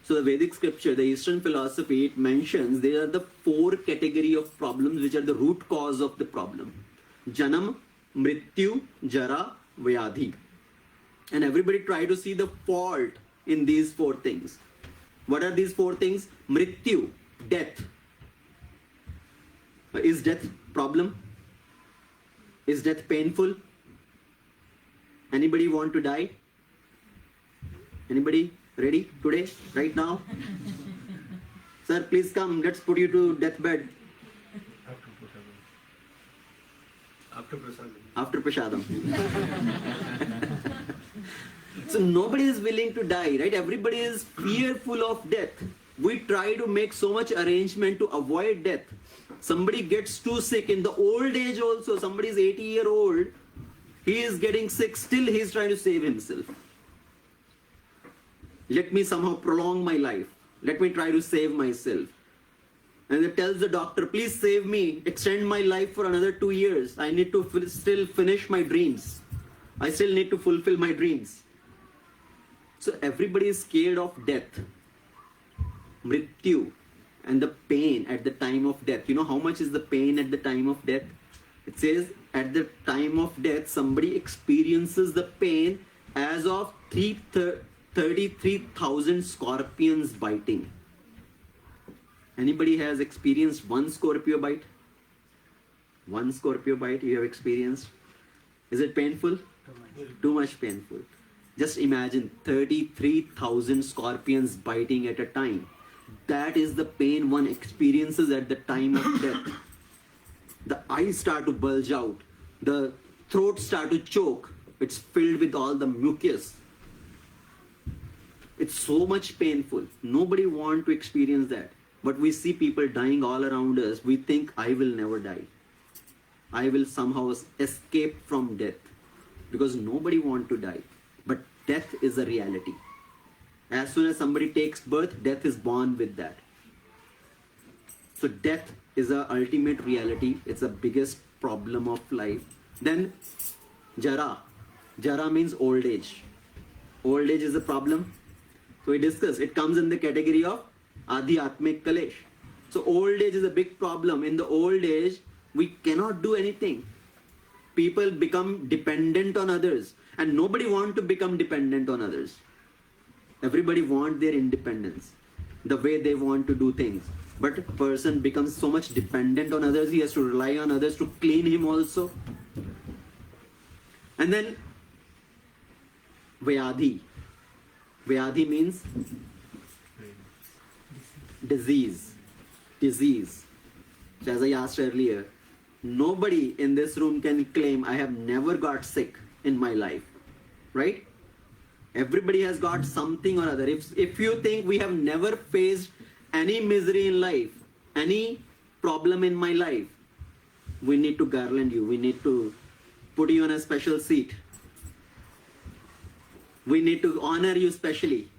So the Vedic scripture, the Eastern philosophy, it mentions there are the 4 category of problems which are the root cause of the problem. Janam, Mrityu, Jara, Vyadhi. And everybody try to see the fault in these 4 things. What are these 4 things? Mrityu, death. Is death problem? Is death painful? Anybody want to die? Anybody ready today, right now? Sir, please come. Let's put you to deathbed After Prasadam. after Prasadam. So nobody is willing to die, right? Everybody is fearful of death. We try to make so much arrangement to avoid death. Somebody gets too sick in the old age also. Somebody is 80-year-old. He is getting sick. Still he is trying to save himself. Let me somehow prolong my life. Let me try to save myself. And it tells the doctor, please save me. Extend my life for another 2 years. I need to still finish my dreams. I still need to fulfill my dreams. So everybody is scared of death. Mrityu. And the pain at the time of death. You know how much is the pain at the time of death? It says at the time of death, somebody experiences the pain as of 33,000 scorpions biting. Anybody has experienced one scorpio bite? One scorpio bite you have experienced? Is it painful? Too much painful. Just imagine 33,000 scorpions biting at a time. That is the pain one experiences at the time of death. The eyes start to bulge out. The throat start to choke. It's filled with all the mucus. It's so much painful. Nobody wants to experience that. But we see people dying all around us. We think, I will never die. I will somehow escape from death. Because nobody wants to die. But death is a reality. As soon as somebody takes birth, death is born with that. So death is a ultimate reality. It's the biggest problem of life. Then Jara. Jara means old age. Old age is a problem. So we discussed. It comes in the category of Adhyatmik Kalesh. So old age is a big problem. In the old age, we cannot do anything. People become dependent on others. And nobody wants to become dependent on others. Everybody wants their independence, the way they want to do things. But a person becomes so much dependent on others, he has to rely on others to clean him also. And then Vyadhi. Vyadhi means disease. Disease. As I asked earlier, nobody in this room can claim I have never got sick in my life. Right? Everybody has got something or other. If you think we have never faced any misery in life, any problem in my life, we need to garland you. We need to put you on a special seat. We need to honor you specially.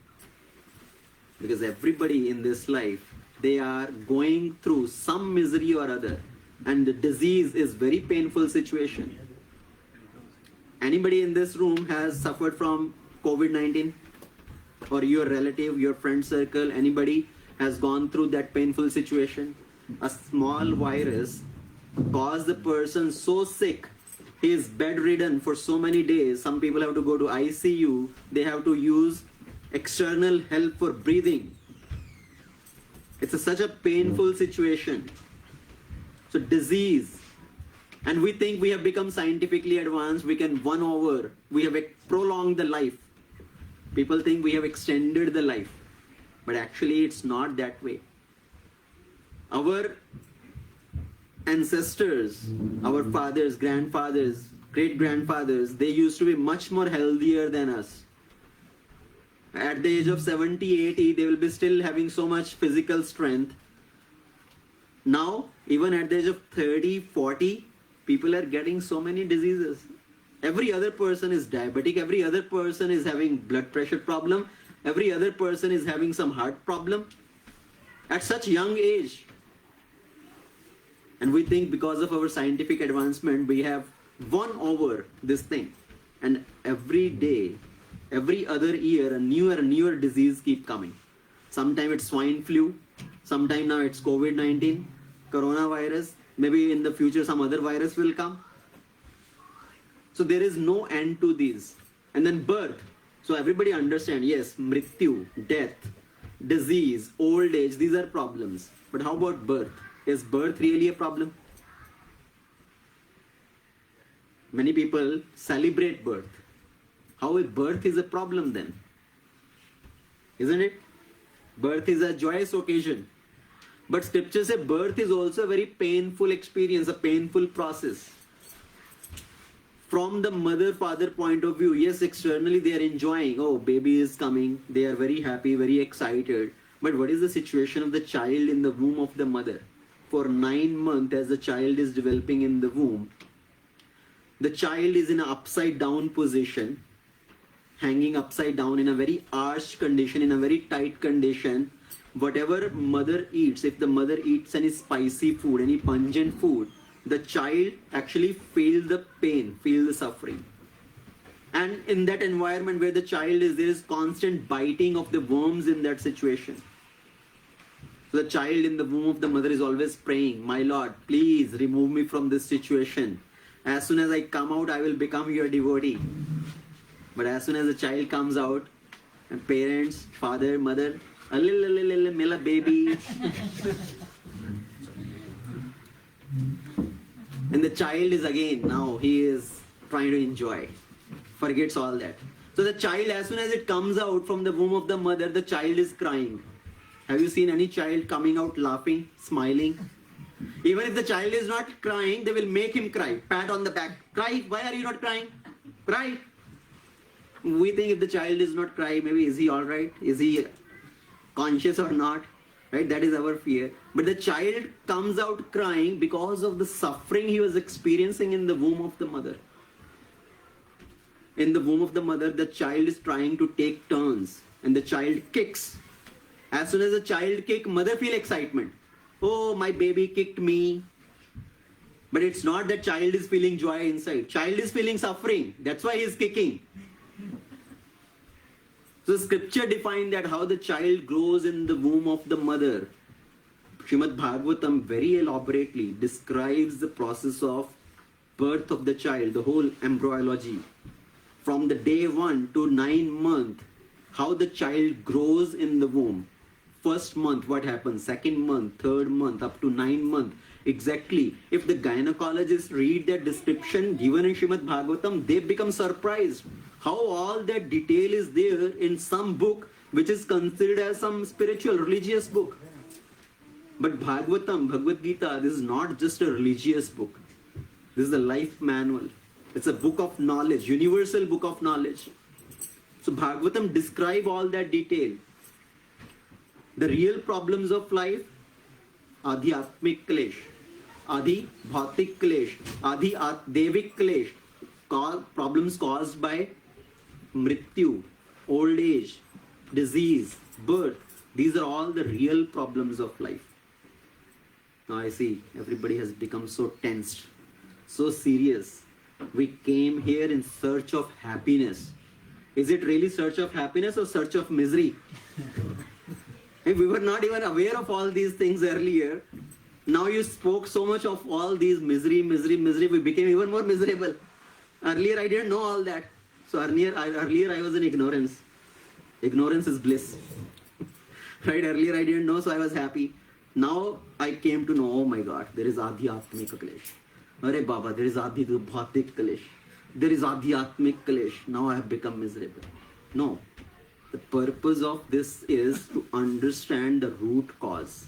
Because everybody in this life, they are going through some misery or other. And the disease is very painful situation. Anybody in this room has suffered from COVID-19? Or your relative, your friend circle, anybody has gone through that painful situation? A small virus caused the person so sick, he is bedridden for so many days. Some people have to go to ICU. They have to use external help for breathing. It's such a painful situation. So disease. And we think we have become scientifically advanced. We can won over. We have prolonged the life. People think we have extended the life. But actually it's not that way. Our ancestors, our fathers, grandfathers, great-grandfathers, they used to be much more healthier than us. At the age of 70, 80, they will be still having so much physical strength. Now, even at the age of 30, 40, people are getting so many diseases. Every other person is diabetic, every other person is having blood pressure problem, every other person is having some heart problem at such young age. And we think because of our scientific advancement, we have won over this thing. And every day, every other year, a newer disease keep coming. Sometime it's swine flu, sometime now it's COVID-19, coronavirus, maybe in the future some other virus will come. So there is no end to these. And then birth. So everybody understand, yes, mrityu, death, disease, old age, these are problems. But how about birth? Is birth really a problem? Many people celebrate birth. How a birth is a problem then? Isn't it? Birth is a joyous occasion. But scriptures say birth is also a very painful experience, a painful process. From the mother-father point of view, yes, externally they are enjoying, oh, baby is coming, they are very happy, very excited. But what is the situation of the child in the womb of the mother? For 9 months, as the child is developing in the womb, the child is in an upside down position, hanging upside down in a very harsh condition, in a very tight condition. Whatever mother eats, if the mother eats any spicy food, any pungent food, the child actually feels the pain, feels the suffering. And in that environment where the child is, there is constant biting of the worms in that situation. So the child in the womb of the mother is always praying, my Lord, please remove me from this situation. As soon as I come out, I will become your devotee. But as soon as the child comes out, and parents, father, mother, a little mela baby. And the child is again, now he is trying to enjoy, forgets all that. So the child, as soon as it comes out from the womb of the mother, the child is crying. Have you seen any child coming out laughing, smiling? Even if the child is not crying, they will make him cry. Pat on the back. Cry. Why are you not crying? Cry. We think if the child is not crying, maybe is he alright? Is he conscious or not? Right? That is our fear. But the child comes out crying because of the suffering he was experiencing in the womb of the mother. In the womb of the mother, the child is trying to take turns and the child kicks. As soon as the child kicks, mother feels excitement. Oh, my baby kicked me. But it's not that child is feeling joy inside. Child is feeling suffering. That's why he is kicking. So scripture defines that how the child grows in the womb of the mother. Srimad Bhagavatam very elaborately describes the process of birth of the child, the whole embryology. From the day 1 to 9 months, how the child grows in the womb. First month, what happens? Second month, third month, up to 9 months. Exactly. If the gynecologists read that description given in Srimad Bhagavatam, they become surprised. How all that detail is there in some book which is considered as some spiritual, religious book. But Bhagavatam, Bhagavad Gita, this is not just a religious book. This is a life manual. It's a book of knowledge, universal book of knowledge. So Bhagavatam describe all that detail. The real problems of life, Adhyatmik Klesh, Adhi Bhautik Klesh, Adhi Devik Klesh, problems caused by Mrityu, old age, disease, birth. These are all the real problems of life. Now I see everybody has become so tensed, so serious. We came here in search of happiness. Is it really search of happiness or search of misery? If we were not even aware of all these things earlier, now you spoke so much of all these misery, we became even more miserable. Earlier I didn't know all that. So earlier I was in ignorance. Ignorance is bliss. Right? Earlier I didn't know, so I was happy. Now I came to know, oh my God, there is Adhyatmik Klesh. Arey Baba, there is Bhautik Klesh. There is Adhyatmik Klesh. Now I have become miserable. No. The purpose of this is to understand the root cause.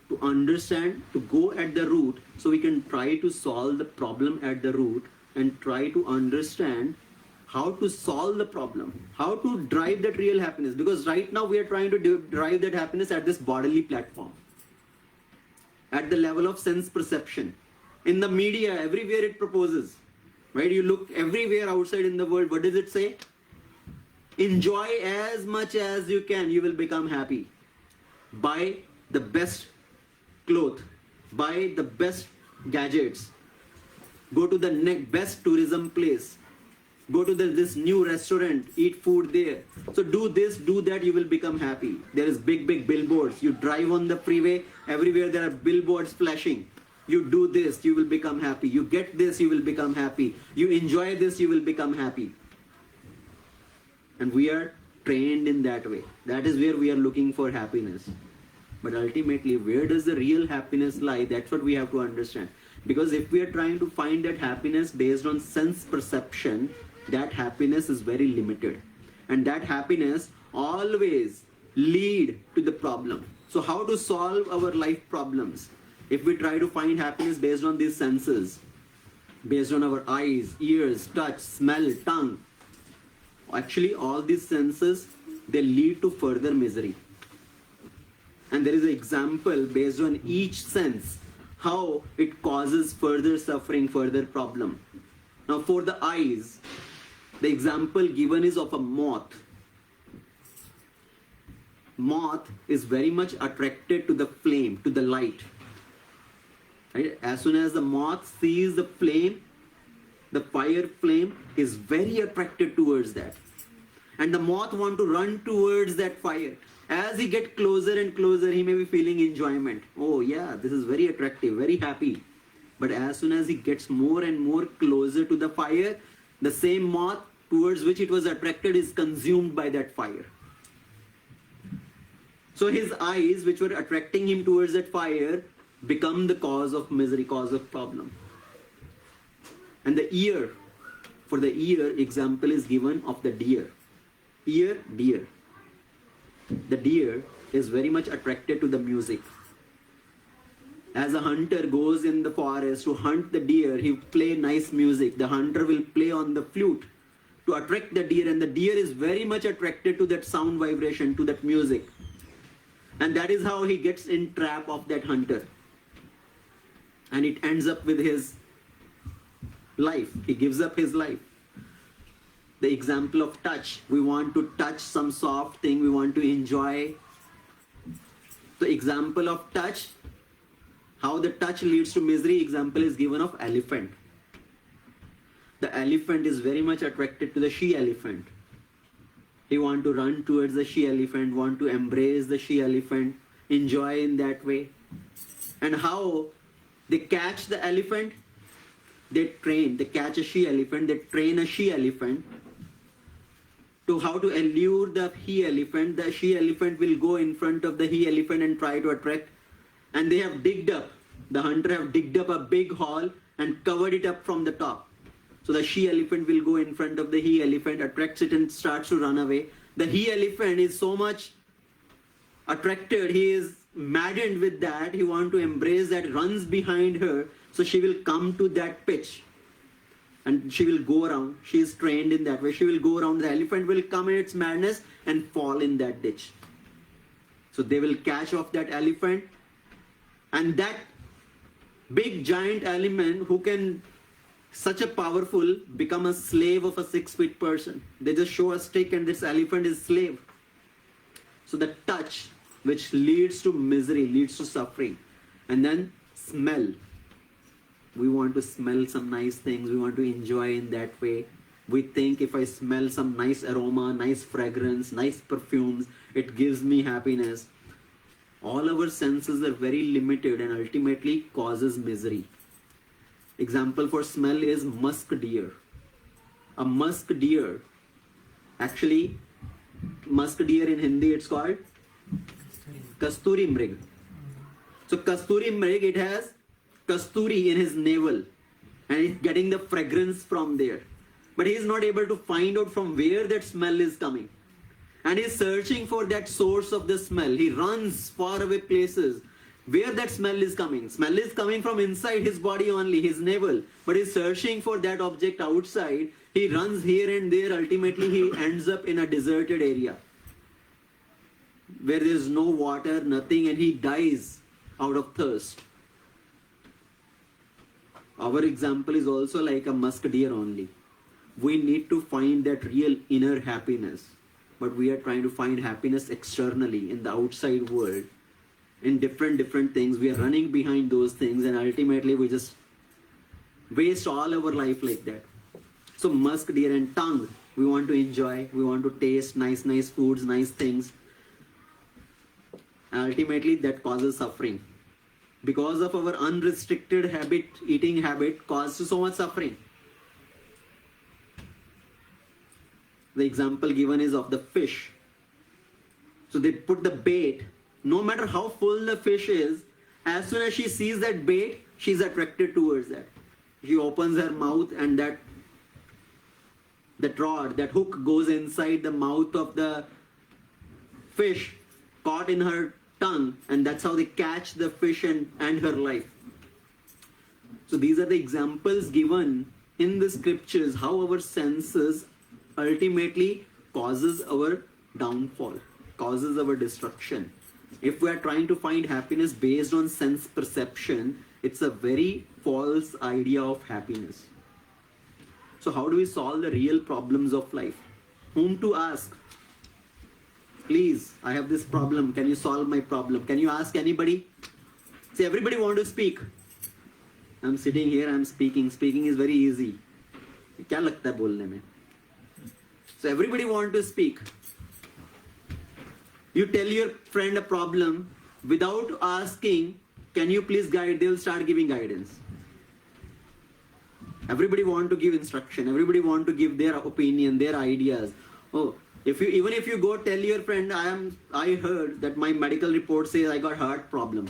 To understand, to go at the root, so we can try to solve the problem at the root and try to understand how to solve the problem, how to drive that real happiness. Because right now we are trying to drive that happiness at this bodily platform, at the level of sense perception. In the media, everywhere it proposes, right? You look everywhere outside in the world, what does it say? Enjoy as much as you can, you will become happy. Buy the best clothes, buy the best gadgets, go to the best tourism place, go to this new restaurant, eat food there. So do this, do that, you will become happy. There is big billboards. You drive on the freeway, everywhere there are billboards flashing. You do this, you will become happy. You get this, you will become happy. You enjoy this, you will become happy. And we are trained in that way. That is where we are looking for happiness. But ultimately, where does the real happiness lie? That's what we have to understand. Because if we are trying to find that happiness based on sense perception, that happiness is very limited. And that happiness always lead to the problem. So how to solve our life problems? If we try to find happiness based on these senses, based on our eyes, ears, touch, smell, tongue, actually all these senses, they lead to further misery. And there is an example based on each sense, how it causes further suffering, further problem. Now for the eyes, the example given is of a moth. Moth is very much attracted to the flame, to the light. Right? As soon as the moth sees the flame, the fire flame, is very attracted towards that. And the moth wants to run towards that fire. As he gets closer and closer, he may be feeling enjoyment. Oh yeah, this is very attractive, very happy. But as soon as he gets more and more closer to the fire, the same moth towards which it was attracted is consumed by that fire. So his eyes, which were attracting him towards that fire, become the cause of misery, cause of problem. And the ear, for the ear, example is given of the deer. Ear, deer. The deer is very much attracted to the music. As a hunter goes in the forest to hunt the deer, he play nice music. The hunter will play on the flute to attract the deer, and the deer is very much attracted to that sound vibration, to that music. And that is how he gets in trap of that hunter. And it ends up with his life. He gives up his life. The example of touch. We want to touch some soft thing. We want to enjoy. The example of touch. How the touch leads to misery. Example is given of elephant. The elephant is very much attracted to the she-elephant. He want to run towards the she-elephant, want to embrace the she-elephant, enjoy in that way. And how they catch the elephant? They catch a she-elephant, they train a she-elephant to how to allure the he-elephant. The she-elephant will go in front of the he-elephant and try to attract. And they have digged up, the hunter have digged up a big hole and covered it up from the top. So the she-elephant will go in front of the he-elephant, attracts it and starts to run away. The he-elephant is so much attracted, he is maddened with that, he wants to embrace that, runs behind her, so she will come to that pitch. And she will go around, she is trained in that way, she will go around, the elephant will come in its madness and fall in that ditch. So they will catch off that elephant, and that big giant elephant who can such a powerful become a slave of a 6-foot person. They just show a stick and this elephant is slave. So the touch, which leads to misery, leads to suffering. And then smell. We want to smell some nice things. We want to enjoy in that way. We think if I smell some nice aroma, nice fragrance, nice perfumes, it gives me happiness. All our senses are very limited and ultimately causes misery. Example for smell is musk deer. A musk deer, actually, musk deer in Hindi it's called Kasturi Mrig. So Kasturi Mrig, it has Kasturi in his navel and it's getting the fragrance from there. But he is not able to find out from where that smell is coming. And he is searching for that source of the smell. He runs far away places. Where that smell is coming? Smell is coming from inside his body only, his navel. But he's searching for that object outside. He runs here and there. Ultimately, he ends up in a deserted area where there is no water, nothing, and he dies out of thirst. Our example is also like a musk deer only. We need to find that real inner happiness. But we are trying to find happiness externally in the outside world. In different things, we are running behind those things, and ultimately we just waste all our life like that. So musk deer and tongue, we want to enjoy, we want to taste nice foods, nice things. And ultimately that causes suffering. Because of our unrestricted eating habit causes so much suffering. The example given is of the fish. So they put the bait. No matter how full the fish is, as soon as she sees that bait, she's attracted towards that. She opens her mouth and that that rod, that hook goes inside the mouth of the fish, caught in her tongue, and that's how they catch the fish and end her life. So these are the examples given in the scriptures how our senses ultimately causes our downfall, causes our destruction. If we are trying to find happiness based on sense perception, it's a very false idea of happiness. So how do we solve the real problems of life? Whom to ask? Please, I have this problem. Can you solve my problem? Can you ask anybody? See, everybody want to speak. I'm sitting here, I'm speaking. Speaking is very easy. क्या लगता है बोलने में? So everybody want to speak. You tell your friend a problem without asking, can you please guide? They will start giving guidance. Everybody want to give instruction. Everybody want to give their opinion, their ideas. Oh, even if you go tell your friend, I heard that my medical report says I got heart problem,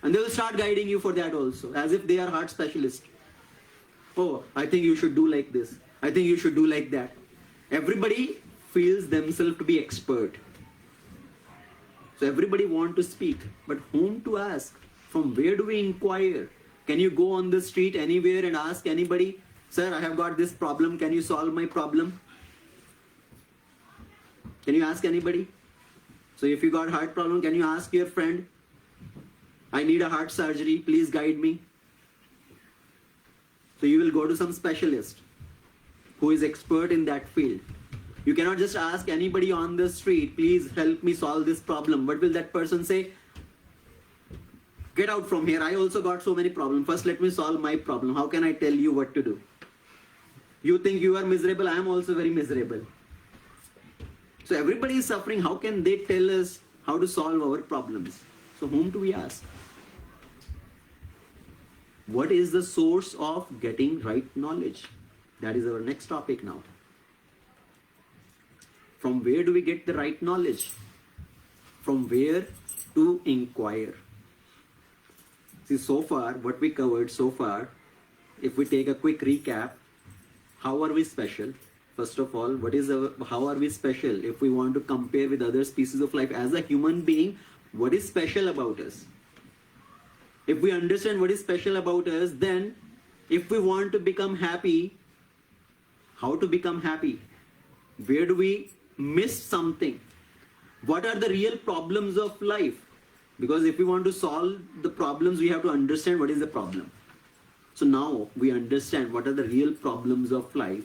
and they will start guiding you for that also, as if they are heart specialists. Oh, I think you should do like this. I think you should do like that. Everybody feels themselves to be expert. So everybody want to speak, but whom to ask? From where do we inquire? Can you go on the street anywhere and ask anybody, sir, I have got this problem, can you solve my problem? Can you ask anybody? So if you got heart problem, can you ask your friend, I need a heart surgery, please guide me? So you will go to some specialist who is expert in that field. You cannot just ask anybody on the street, please help me solve this problem. What will that person say? Get out from here. I also got so many problems. First, let me solve my problem. How can I tell you what to do? You think you are miserable. I am also very miserable. So everybody is suffering. How can they tell us how to solve our problems? So whom do we ask? What is the source of getting right knowledge? That is our next topic now. From where do we get the right knowledge? From where to inquire? See, so far, what we covered so far, if we take a quick recap, how are we special? First of all, how are we special? If we want to compare with other species of life, as a human being, what is special about us? If we understand what is special about us, then if we want to become happy, how to become happy? Where do we miss something? What are the real problems of life? Because if we want to solve the problems, we have to understand what is the problem. So now we understand what are the real problems of life.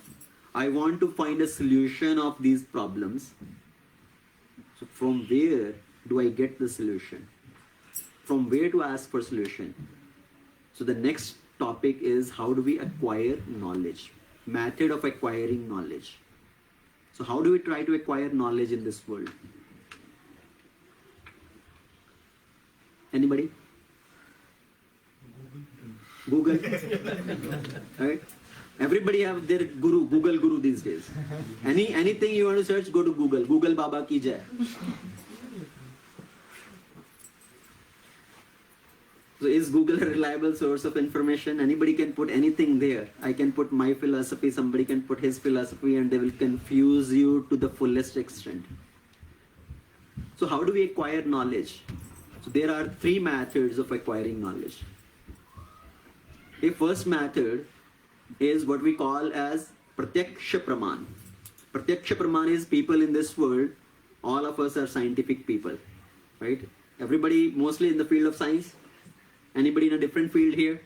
I want to find a solution of these problems. So from where do I get the solution? From where to ask for solution? So the next topic is how do we acquire knowledge? Method of acquiring knowledge. So how do we try to acquire knowledge in this world? Anybody? Google. Right? Everybody have their guru, Google guru these days. Anything you want to search, go to Google. Google Baba ki jai. So is Google a reliable source of information? Anybody can put anything there. I can put my philosophy, somebody can put his philosophy, and they will confuse you to the fullest extent. So how do we acquire knowledge? So there are three methods of acquiring knowledge. The first method is what we call as Pratyaksha Praman. Pratyaksha Praman is people in this world, all of us are scientific people, right? Everybody mostly in the field of science. Anybody in a different field here?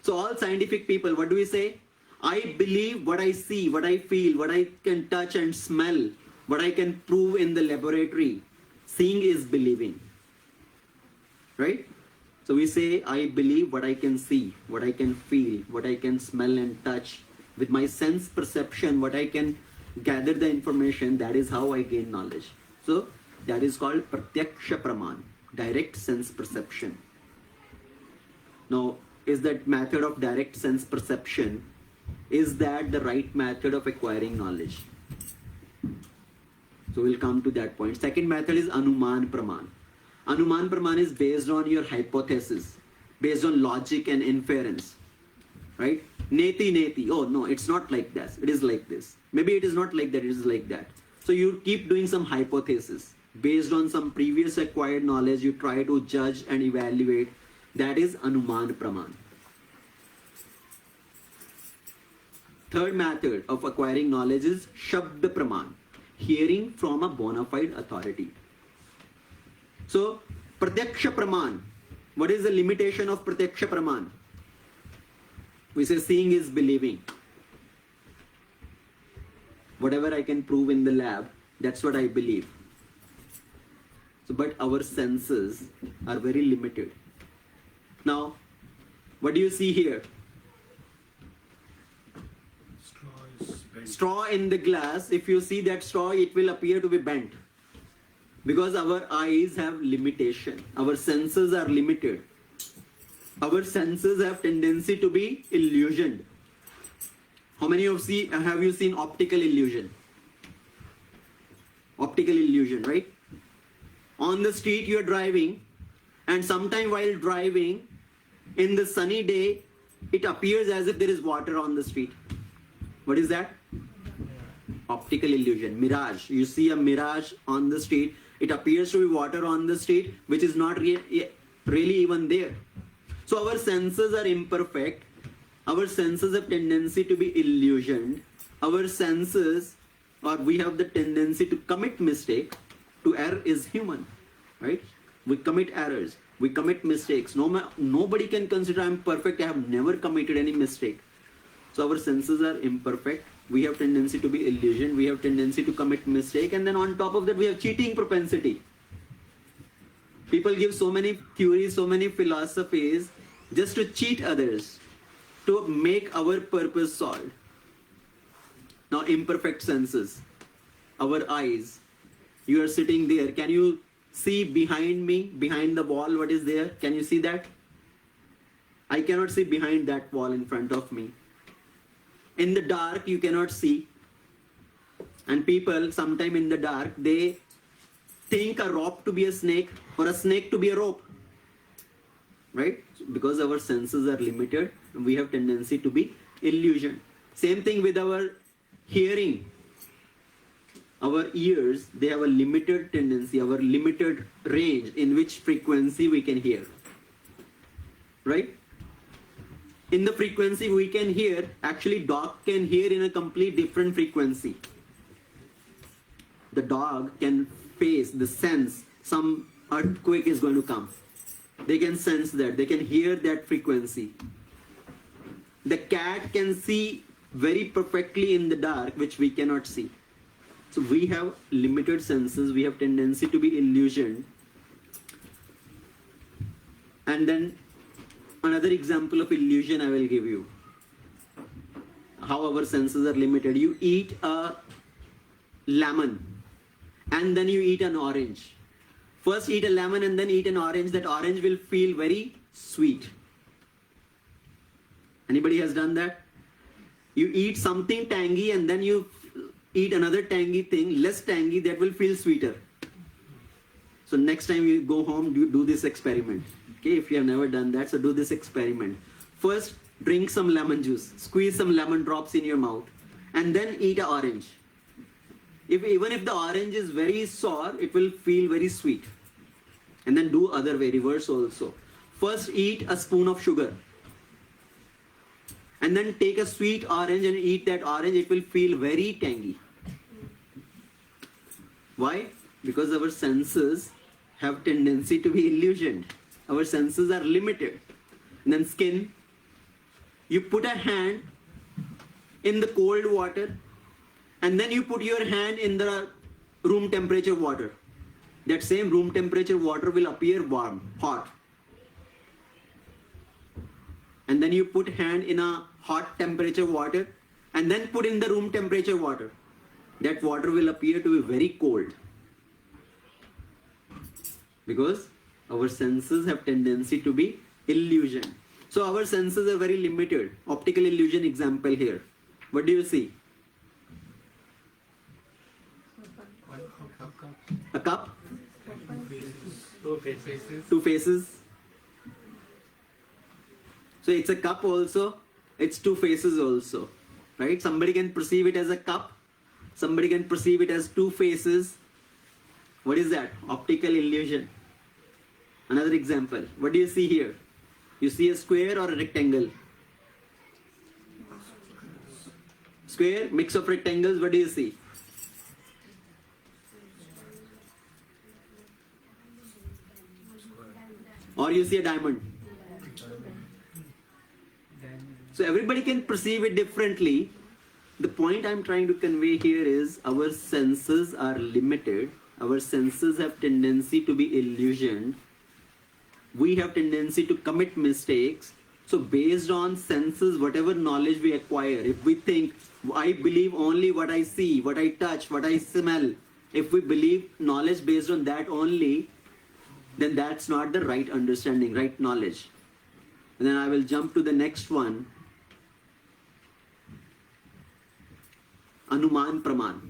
So all scientific people, what do we say? I believe what I see, what I feel, what I can touch and smell, what I can prove in the laboratory. Seeing is believing. Right? So we say, I believe what I can see, what I can feel, what I can smell and touch. With my sense perception, what I can gather the information, that is how I gain knowledge. So that is called Pratyaksha Praman. Direct sense perception. Now, is that method of direct sense perception, is that the right method of acquiring knowledge? So we'll come to that point. Second method is Anuman Praman. Anuman Praman is based on your hypothesis, based on logic and inference, right? Neti, neti. Oh no, it's not like that. It is like this. Maybe it is not like that, it is like that. So you keep doing some hypothesis. Based on some previous acquired knowledge, you try to judge and evaluate. That is Anuman Praman. Third method of acquiring knowledge is Shabda Praman, hearing from a bona fide authority. So, Pratyaksha Praman. What is the limitation of Pratyaksha Praman? We say seeing is believing. Whatever I can prove in the lab, that's what I believe. So, but our senses are very limited. Now, what do you see here? Straw is bent. Straw in the glass. If you see that straw, it will appear to be bent. Because our eyes have limitation. Our senses are limited. Our senses have tendency to be illusioned. How many of you have you seen optical illusion? Optical illusion, right? On the street you are driving, and sometime while driving, in the sunny day, it appears as if there is water on the street. What is that? Optical illusion, mirage. You see a mirage on the street. It appears to be water on the street, which is not really even there. So our senses are imperfect. Our senses have tendency to be illusioned. Our senses, or we have the tendency to commit mistake. To err is human, right? We commit errors. We commit mistakes. Nobody can consider I'm perfect. I have never committed any mistake. So our senses are imperfect. We have tendency to be illusioned. We have tendency to commit mistake. And then on top of that, we have cheating propensity. People give so many theories, so many philosophies just to cheat others, to make our purpose solved. Now, imperfect senses, our eyes. You are sitting there. Can you see behind me, behind the wall, what is there? Can you see that? I cannot see behind that wall in front of me. In the dark, you cannot see. And people, sometime in the dark, they think a rope to be a snake or a snake to be a rope. Right? Because our senses are limited, we have tendency to be illusion. Same thing with our hearing. Our ears, they have a limited tendency, our limited range in which frequency we can hear. Right? In the frequency we can hear, actually dog can hear in a complete different frequency. The dog can face, the sense, some earthquake is going to come. They can sense that, they can hear that frequency. The cat can see very perfectly in the dark, which we cannot see. So we have limited senses, we have tendency to be illusioned. And then another example of illusion I will give you. How our senses are limited. You eat a lemon and then you eat an orange. First eat a lemon and then eat an orange. That orange will feel very sweet. Anybody has done that? You eat something tangy and then you eat another tangy thing, less tangy, that will feel sweeter. So next time you go home, do this experiment. Okay, if you have never done that, so do this experiment. First, drink some lemon juice, squeeze some lemon drops in your mouth, and then eat an orange. Even if the orange is very sour, it will feel very sweet. And then do other way, reverse also. First eat a spoon of sugar. And then take a sweet orange and eat that orange, it will feel very tangy. Why? Because our senses have tendency to be illusioned. Our senses are limited. And then skin. You put a hand in the cold water and then you put your hand in the room temperature water. That same room temperature water will appear warm, hot. And then you put hand in a hot temperature water and then put in the room temperature water. That water will appear to be very cold. Because our senses have tendency to be illusion. So our senses are very limited. Optical illusion example here. What do you see? A cup? Two faces. Two faces. So it's a cup also. it's two faces also, right? Somebody can perceive it as a cup, somebody can perceive it as two faces. What is that? Optical illusion. Another example. What do you see here? You see a square or a rectangle? Square, mix of rectangles, what do you see? Or you see a diamond. So everybody can perceive it differently. The point I'm trying to convey here is our senses are limited. Our senses have tendency to be illusioned. We have tendency to commit mistakes. So based on senses, whatever knowledge we acquire, if we think, I believe only what I see, what I touch, what I smell, if we believe knowledge based on that only, then that's not the right understanding, right knowledge. And then I will jump to the next one. Anuman Praman.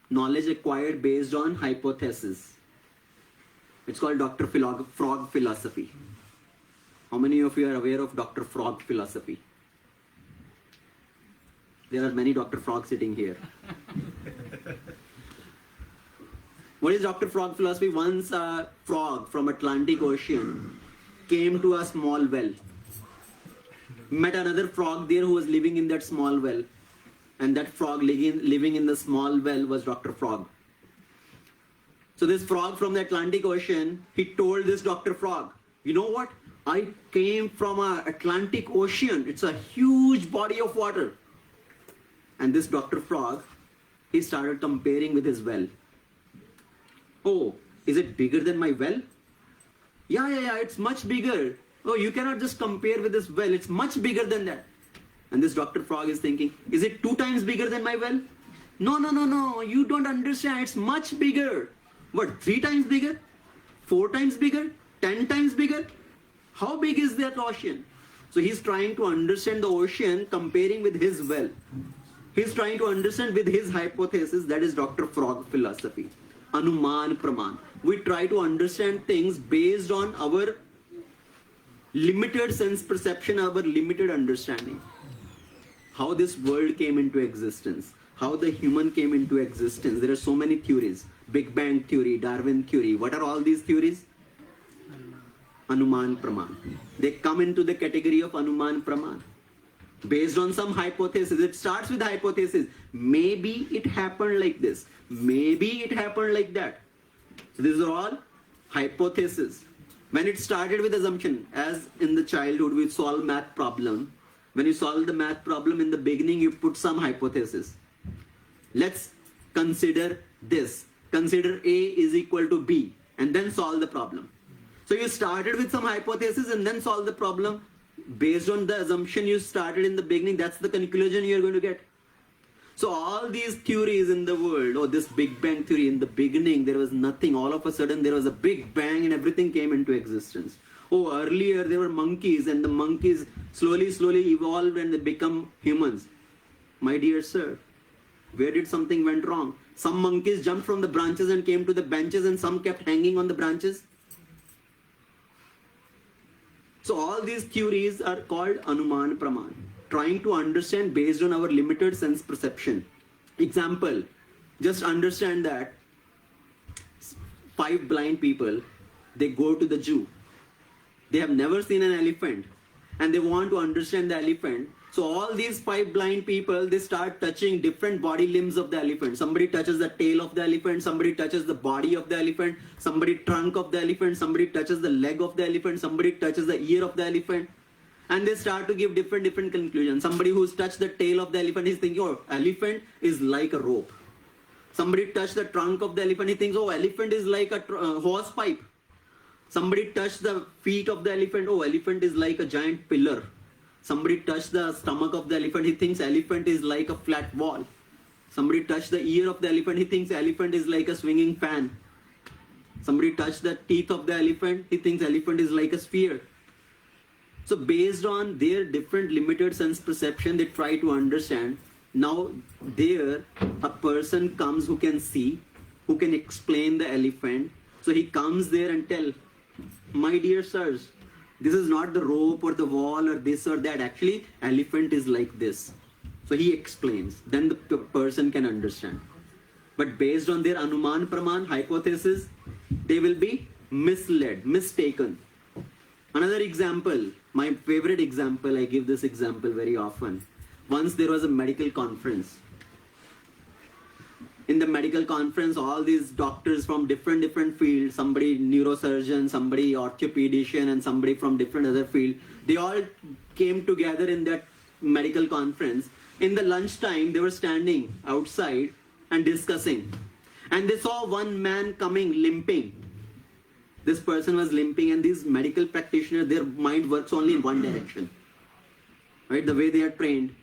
Knowledge acquired based on hypothesis. It's called Dr. Frog philosophy. How many of you are aware of Dr. Frog philosophy? There are many Dr. Frogs sitting here. What is Dr. Frog philosophy? Once a frog from Atlantic Ocean came to a small well. Met another frog there who was living in that small well. And that frog living in the small well was Dr. Frog. So this frog from the Atlantic Ocean, he told this Dr. Frog, you know what? I came from an Atlantic Ocean. It's a huge body of water. And this Dr. Frog, he started comparing with his well. Oh, is it bigger than my well? Yeah, it's much bigger. Oh, you cannot just compare with this well. It's much bigger than that. And this Dr. Frog is thinking, is it 2 times bigger than my well? No, you don't understand. It's much bigger. What, 3 times bigger? 4 times bigger? 10 times bigger? How big is that ocean? So he's trying to understand the ocean comparing with his well. He's trying to understand with his hypothesis. That is Dr. Frog philosophy. Anuman Praman. We try to understand things based on our limited sense perception, our limited understanding. How this world came into existence, how the human came into existence. There are so many theories. Big Bang theory, Darwin theory. What are all these theories? Anuman Praman. They come into the category of Anuman Praman. Based on some hypothesis. It starts with hypothesis. Maybe it happened like this. Maybe it happened like that. So these are all hypotheses. When it started with assumption, as in the childhood we solve math problem. When you solve the math problem in the beginning, you put some hypothesis. Let's consider this. Consider A is equal to B and then solve the problem. So you started with some hypothesis and then solve the problem. Based on the assumption you started in the beginning, that's the conclusion you're going to get. So all these theories in the world, oh, this Big Bang theory, in the beginning there was nothing. All of a sudden there was a big bang and everything came into existence. Oh, earlier there were monkeys and the monkeys slowly evolved and they become humans. My dear sir, where did something went wrong? Some monkeys jumped from the branches and came to the benches and some kept hanging on the branches. So all these theories are called Anuman Praman, trying to understand based on our limited sense perception. Example, just understand that 5 blind people, they go to the zoo. They have never seen an elephant and they want to understand the elephant. So all these 5 blind people, they start touching different body limbs of the elephant. Somebody touches the tail of the elephant, somebody touches the body of the elephant, somebody trunk of the elephant, somebody touches the leg of the elephant, somebody touches the ear of the elephant. And they start to give different conclusions. Somebody who's touched the tail of the elephant, he's thinking, oh, elephant is like a rope. Somebody touched the trunk of the elephant, he thinks, oh, elephant is like a horse pipe. Somebody touched the feet of the elephant, oh, elephant is like a giant pillar. Somebody touched the stomach of the elephant, he thinks elephant is like a flat wall. Somebody touched the ear of the elephant, he thinks elephant is like a swinging fan. Somebody touched the teeth of the elephant, he thinks elephant is like a sphere. So based on their different limited sense perception, they try to understand. Now there, a person comes who can see, who can explain the elephant. So he comes there and tell, my dear sirs, this is not the rope or the wall or this or that. Actually, elephant is like this. So he explains. Then the person can understand. But based on their Anuman Praman hypothesis, they will be misled, mistaken. Another example, my favorite example, I give this example very often. Once there was a medical conference. In the medical conference, all these doctors from different fields, somebody neurosurgeon, somebody orthopedician, and somebody from different other field, they all came together in that medical conference. In the lunchtime, they were standing outside and discussing. And they saw one man coming limping. This person was limping, and these medical practitioners, their mind works only in one direction. Right? The way they are trained.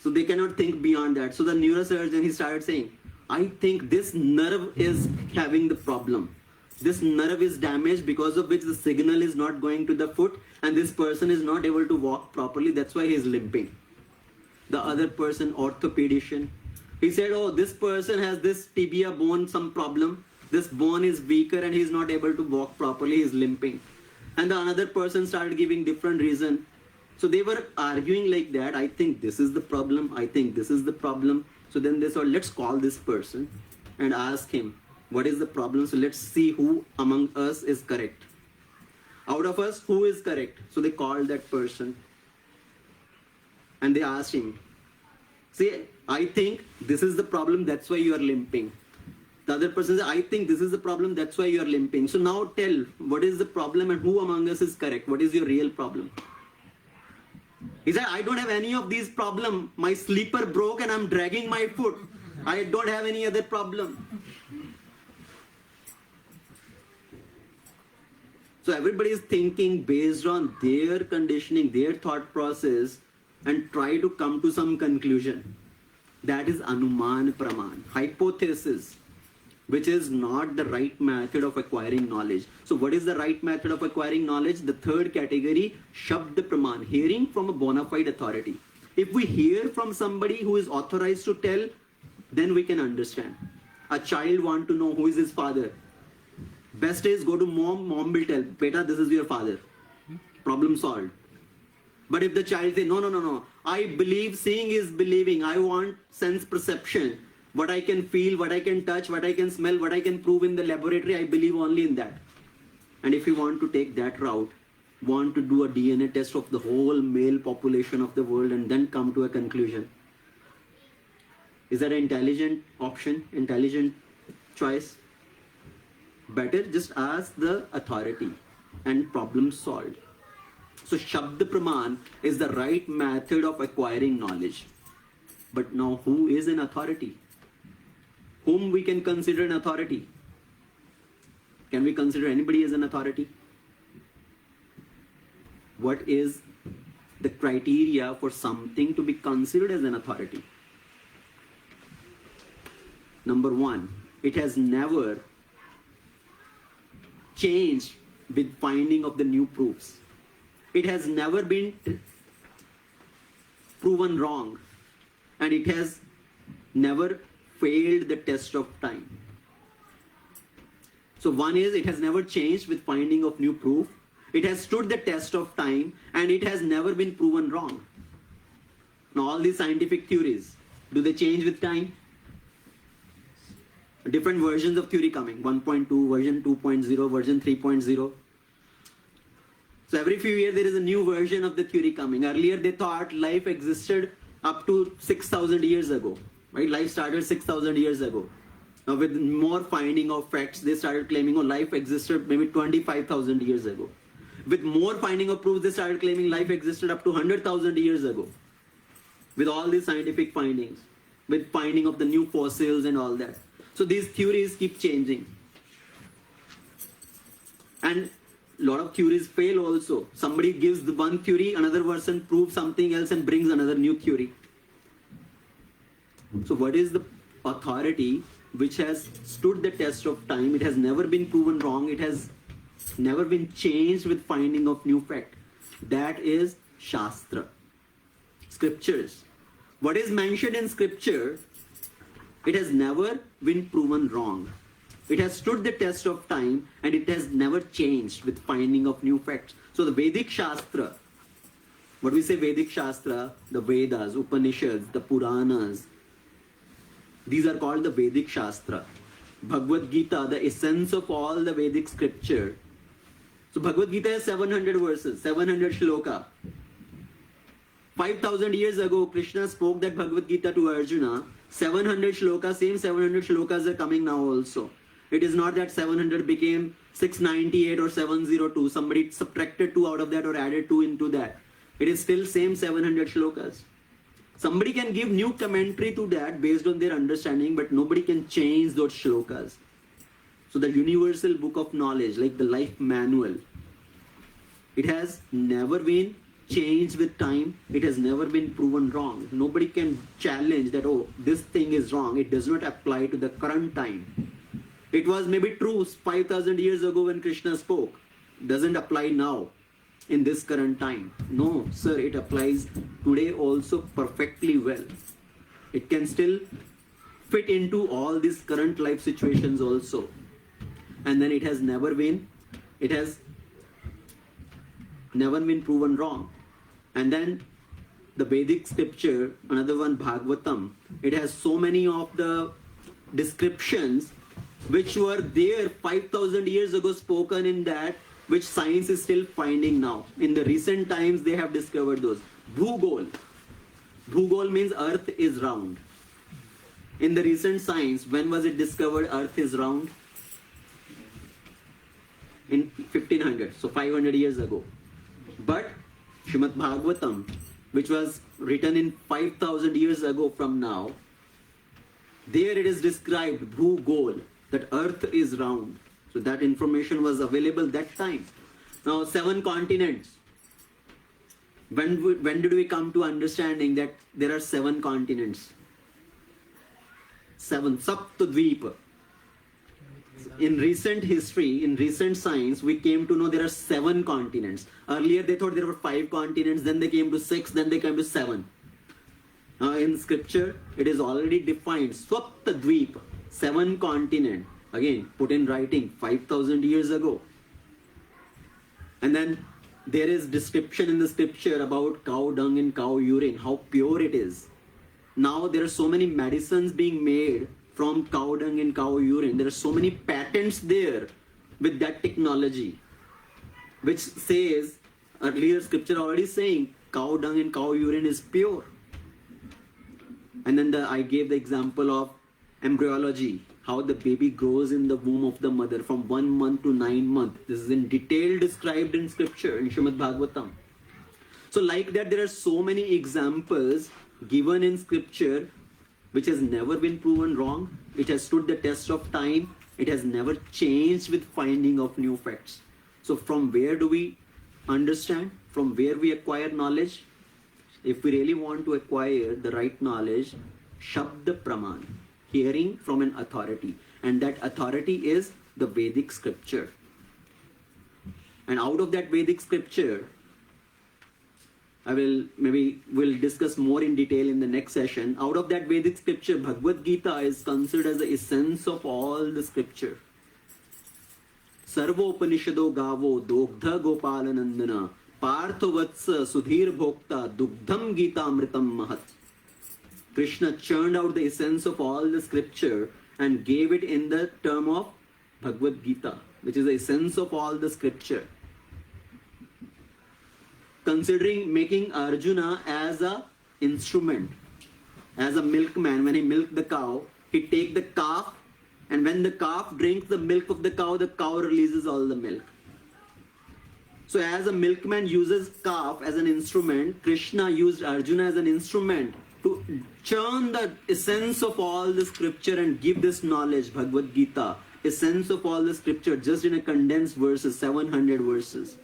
So they cannot think beyond that. So the neurosurgeon, he started saying, I think this nerve is having the problem. This nerve is damaged, because of which the signal is not going to the foot, and this person is not able to walk properly. That's why he is limping. The other person, orthopedician, he said, oh, this person has this tibia bone, some problem. This bone is weaker and he is not able to walk properly. He is limping. And the another person started giving different reason. So they were arguing like that. I think this is the problem. I think this is the problem. So then they said, let's call this person and ask him, what is the problem? So let's see who among us is correct. Out of us, who is correct? So they called that person and they asked him, see, I think this is the problem, that's why you are limping. The other person says, I think this is the problem, that's why you are limping. So now tell, what is the problem and who among us is correct? What is your real problem? He said, I don't have any of these problems. My sleeper broke and I'm dragging my foot. I don't have any other problem. So everybody is thinking based on their conditioning, their thought process, and try to come to some conclusion. That is Anuman Praman, hypothesis, which is not the right method of acquiring knowledge. So what is the right method of acquiring knowledge? The third category, Shabda Praman, hearing from a bona fide authority. If we hear from somebody who is authorized to tell, then we can understand. A child wants to know who is his father. Best is go to mom, mom will tell, beta, this is your father. Problem solved. But if the child says, no, I believe, seeing is believing, I want sense perception. What I can feel, what I can touch, what I can smell, what I can prove in the laboratory, I believe only in that. And if you want to take that route, want to do a DNA test of the whole male population of the world and then come to a conclusion. Is that an intelligent option, intelligent choice? Better just ask the authority and problem solved. So Shabda Praman is the right method of acquiring knowledge. But now who is an authority? Whom we can consider an authority? Can we consider anybody as an authority? What is the criteria for something to be considered as an authority? Number one, it has never changed with finding of the new proofs. It has never been proven wrong, and it has never failed the test of time. So one is, it has never changed with finding of new proof. It has stood the test of time, and it has never been proven wrong. Now all these scientific theories, do they change with time? Different versions of theory coming, 1.2, version 2.0, version 3.0. So every few years there is a new version of the theory coming. Earlier they thought life existed up to 6,000 years ago. Right? Life started 6,000 years ago. Now with more finding of facts, they started claiming, oh, life existed maybe 25,000 years ago. With more finding of proofs, they started claiming life existed up to 100,000 years ago. With all these scientific findings, with finding of the new fossils and all that. So these theories keep changing. And a lot of theories fail also. Somebody gives the one theory, another person proves something else and brings another new theory. So what is the authority which has stood the test of time? It has never been proven wrong. It has never been changed with finding of new fact. That is Shastra. Scriptures. What is mentioned in scripture, it has never been proven wrong. It has stood the test of time and it has never changed with finding of new facts. So the Vedic Shastra, what we say Vedic Shastra, the Vedas, Upanishads, the Puranas, these are called the Vedic Shastra. Bhagavad Gita, the essence of all the Vedic scripture. So Bhagavad Gita has 700 verses, 700 shloka. 5,000 years ago, Krishna spoke that Bhagavad Gita to Arjuna. 700 shlokas, same 700 shlokas are coming now also. It is not that 700 became 698 or 702. Somebody subtracted 2 out of that or added 2 into that. It is still same 700 shlokas. Somebody can give new commentary to that based on their understanding, but nobody can change those shlokas. So the universal book of knowledge, like the life manual, it has never been changed with time. It has never been proven wrong. Nobody can challenge that, oh, this thing is wrong. It does not apply to the current time. It was maybe true 5,000 years ago when Krishna spoke. Doesn't apply now in this current time. No, sir, it applies today also perfectly well. It can still fit into all these current life situations also. And then it has never been proven wrong. And then the Vedic scripture, another one, Bhagavatam, it has so many of the descriptions which were there 5,000 years ago spoken in that, which science is still finding now. In the recent times, they have discovered those. Bhugol. Bhugol means earth is round. In the recent science, when was it discovered earth is round? In 1500, so 500 years ago. But Srimad Bhagavatam, which was written in 5,000 years ago from now, there it is described, Bhugol, that earth is round. So that information was available that time. Now 7 continents. When did we come to understanding that there are 7 continents? 7, Saptadvipa. In recent history, in recent science, we came to know there are 7 continents. Earlier they thought there were 5 continents, then they came to 6, then they came to 7. Now in scripture, it is already defined, Swaptadvipa, 7 continents. Again, put in writing 5,000 years ago. And then there is description in the scripture about cow dung and cow urine, how pure it is. Now there are so many medicines being made from cow dung and cow urine. There are so many patents there with that technology, which says, earlier scripture already saying, cow dung and cow urine is pure. And then I gave the example of embryology, how the baby grows in the womb of the mother from 1 month to 9 months. This is in detail described in scripture, in Srimad Bhagavatam. So like that, there are so many examples given in scripture which has never been proven wrong. It has stood the test of time. It has never changed with finding of new facts. So from where do we understand? From where we acquire knowledge? If we really want to acquire the right knowledge, Shabda Praman, hearing from an authority, and that authority is the Vedic scripture. And out of that Vedic scripture, we'll discuss more in detail in the next session. Out of that Vedic scripture, Bhagavad Gita is considered as the essence of all the scripture. Sarvo Upanishado Gavo Dogdha Gopalanandana Partha Vatsa Sudhir Bhokta Dugdham Gita Amritam Mahat. Krishna churned out the essence of all the scripture and gave it in the term of Bhagavad Gita, which is the essence of all the scripture. Considering making Arjuna as a instrument, as a milkman, when he milked the cow, he take the calf, and when the calf drinks the milk of the cow releases all the milk. So as a milkman uses calf as an instrument, Krishna used Arjuna as an instrument to churn the essence of all the scripture and give this knowledge, Bhagavad Gita, essence of all the scripture, just in a condensed verses, 700 verses.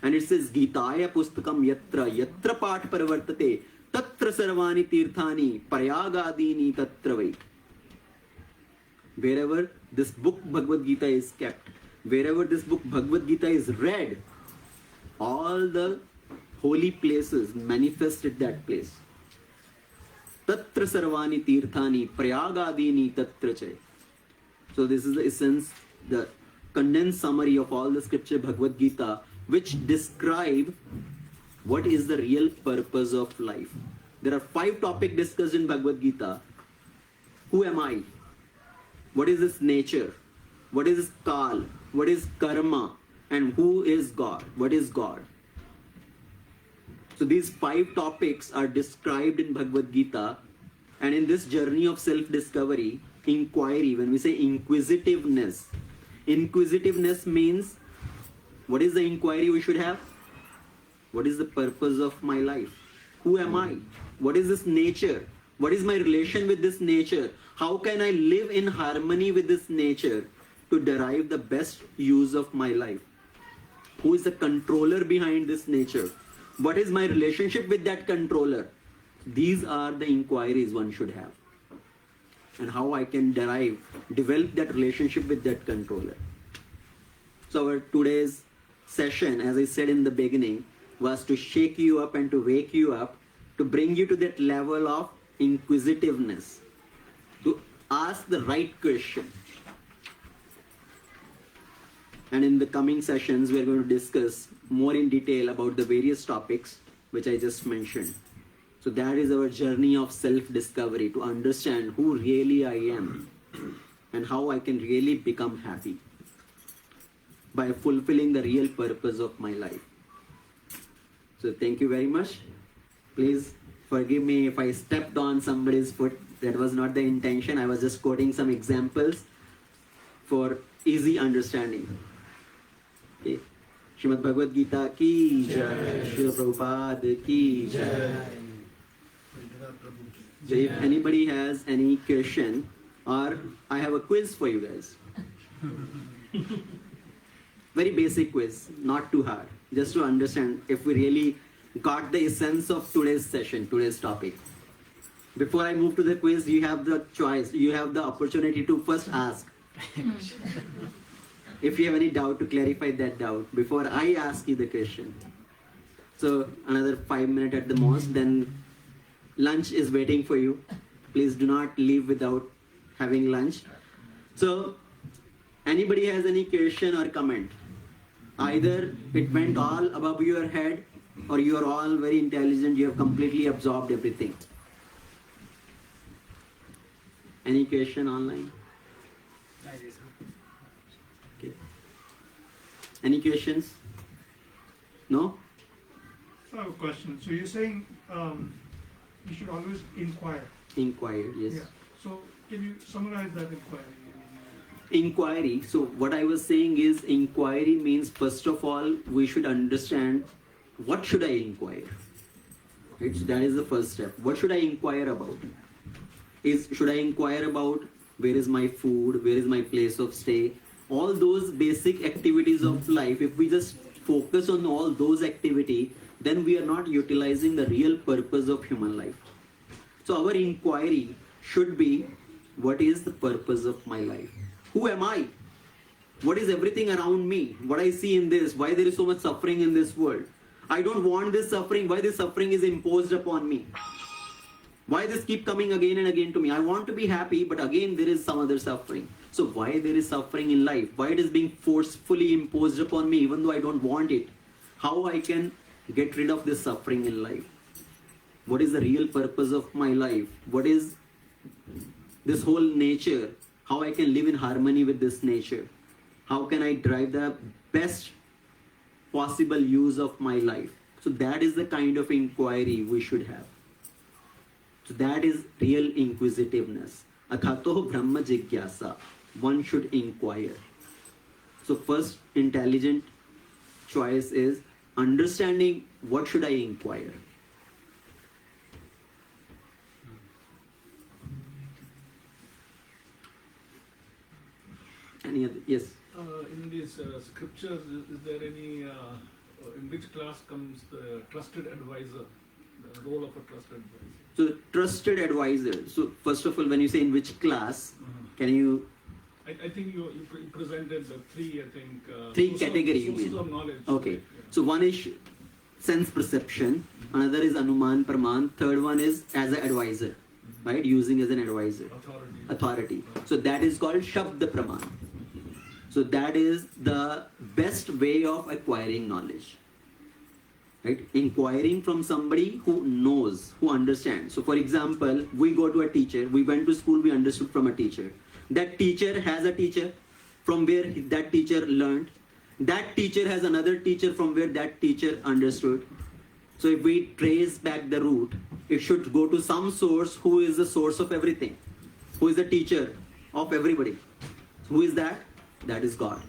And it says, Gitaya pustakam yatra path paravartate, tatra sarvani tirthani, prayagadini tatra vait. Wherever this book Bhagavad Gita is kept, wherever this book Bhagavad Gita is read, all the holy places manifest at that place. Tatra sarvani tirthani prayagadini tatra chay. So this is the essence, the condensed summary of all the scripture Bhagavad Gita, which describe what is the real purpose of life. There are 5 topics discussed in Bhagavad Gita. Who am I? What is this nature? What is this kal? What is karma? And who is God? What is God? So these 5 topics are described in Bhagavad Gita, and in this journey of self-discovery, inquiry, when we say inquisitiveness means, what is the inquiry we should have? What is the purpose of my life? Who am I? What is this nature? What is my relation with this nature? How can I live in harmony with this nature to derive the best use of my life? Who is the controller behind this nature? What is my relationship with that controller? These are the inquiries one should have. And how I can develop that relationship with that controller. So our today's session, as I said in the beginning, was to shake you up and to wake you up, to bring you to that level of inquisitiveness, to ask the right question. And in the coming sessions, we are going to discuss more in detail about the various topics which I just mentioned. So that is our journey of self-discovery, to understand who really I am and how I can really become happy by fulfilling the real purpose of my life. So thank you very much. Please forgive me if I stepped on somebody's foot. That was not the intention. I was just quoting some examples for easy understanding. Okay. Srimad Bhagavad Gita ki jai, Srila Prabhupada ki jai. So if anybody has any question, or I have a quiz for you guys. Very basic quiz, not too hard. Just to understand if we really got the essence of today's session, today's topic. Before I move to the quiz, you have the choice, you have the opportunity to first ask. If you have any doubt, to clarify that doubt before I ask you the question. So another 5 minutes at the most, then lunch is waiting for you. Please do not leave without having lunch. So anybody has any question or comment? Either it went all above your head, or you are all very intelligent, you have completely absorbed everything. Any question online? Okay. Any questions? No? So I have a question. So you're saying you should always inquire. Inquire, yes. Yeah. So can you summarize that inquiry? Inquiry, so what I was saying is, inquiry means, first of all, we should understand what should I inquire. Right? So that is the first step. What should I inquire about? Should I inquire about where is my food, where is my place of stay? All those basic activities of life, if we just focus on all those activities, then we are not utilizing the real purpose of human life. So our inquiry should be, what is the purpose of my life? Who am I? What is everything around me? What I see in this? Why there is so much suffering in this world? I don't want this suffering. Why this suffering is imposed upon me? Why this keep coming again and again to me? I want to be happy, but again there is some other suffering. So why there is suffering in life? Why it is being forcefully imposed upon me even though I don't want it? How I can get rid of this suffering in life? What is the real purpose of my life? What is this whole nature? How I can live in harmony with this nature? How can I drive the best possible use of my life? So that is the kind of inquiry we should have. So that is real inquisitiveness. Athato Brahma Jigyasa. One should inquire. So first intelligent choice is understanding what should I inquire. Any other? Yes. In these scriptures, is there any, in which class comes the trusted advisor, the role of a trusted advisor? So trusted advisor. So first of all, when you say in which class, can you? I think you presented the three, I think. Three sources categories, you sources mean? of knowledge. Okay. Right, yeah. So one is sense perception, another is Anuman Praman, third one is as an advisor. right? Using as an advisor. Authority. So that is called Shabda Praman. So that is the best way of acquiring knowledge. Right? Inquiring from somebody who knows, who understands. So for example, we go to a teacher, we went to school, we understood from a teacher. That teacher has a teacher from where that teacher learned. That teacher has another teacher from where that teacher understood. So if we trace back the root, it should go to some source who is the source of everything, who is the teacher of everybody. Who is that? That is God.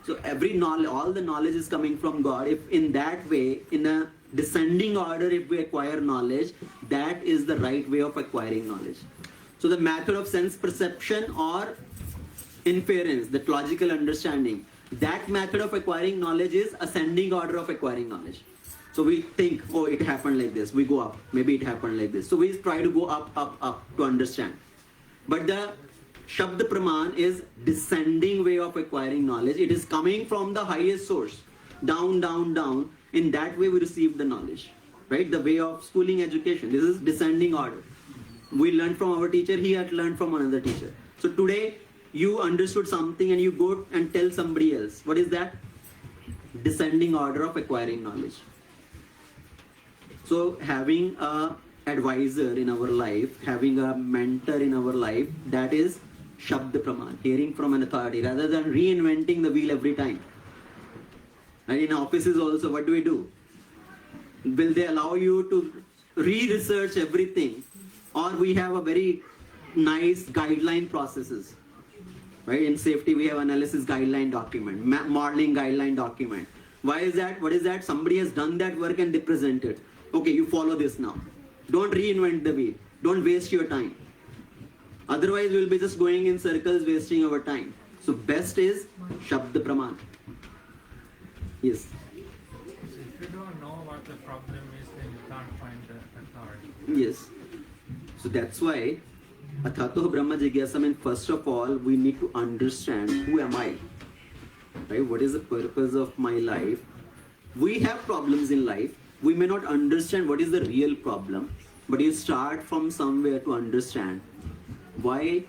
So every knowledge, all the knowledge is coming from God. If in that way, in a descending order, if we acquire knowledge, that is the right way of acquiring knowledge. So the method of sense perception or inference, that logical understanding, that method of acquiring knowledge is ascending order of acquiring knowledge. So we think, oh, it happened like this. We go up. Maybe it happened like this. So we try to go up, up, up to understand. But the Shabda Praman is descending way of acquiring knowledge. It is coming from the highest source, down, down, down. In that way we receive the knowledge, right? The way of schooling education. This is descending order. We learned from our teacher, he had learned from another teacher. So today you understood something and you go and tell somebody else. What is that? Descending order of acquiring knowledge. So having a advisor in our life, having a mentor in our life, that is Shabda Praman, hearing from an authority, rather than reinventing the wheel every time. And in offices also, what do? Will they allow you to re-research everything? Or we have a very nice guideline processes. Right? In safety, we have analysis guideline document, modeling guideline document. Why is that? What is that? Somebody has done that work and they present it. Okay, you follow this now. Don't reinvent the wheel. Don't waste your time. Otherwise, we'll be just going in circles, wasting our time. So best is Shabda Praman. Yes. So if you don't know what the problem is, then you can't find the authority. Yes. So that's why Athato Brahma Jigyasa means first of all, we need to understand who am I? Right? What is the purpose of my life? We have problems in life. We may not understand what is the real problem, but you start from somewhere to understand why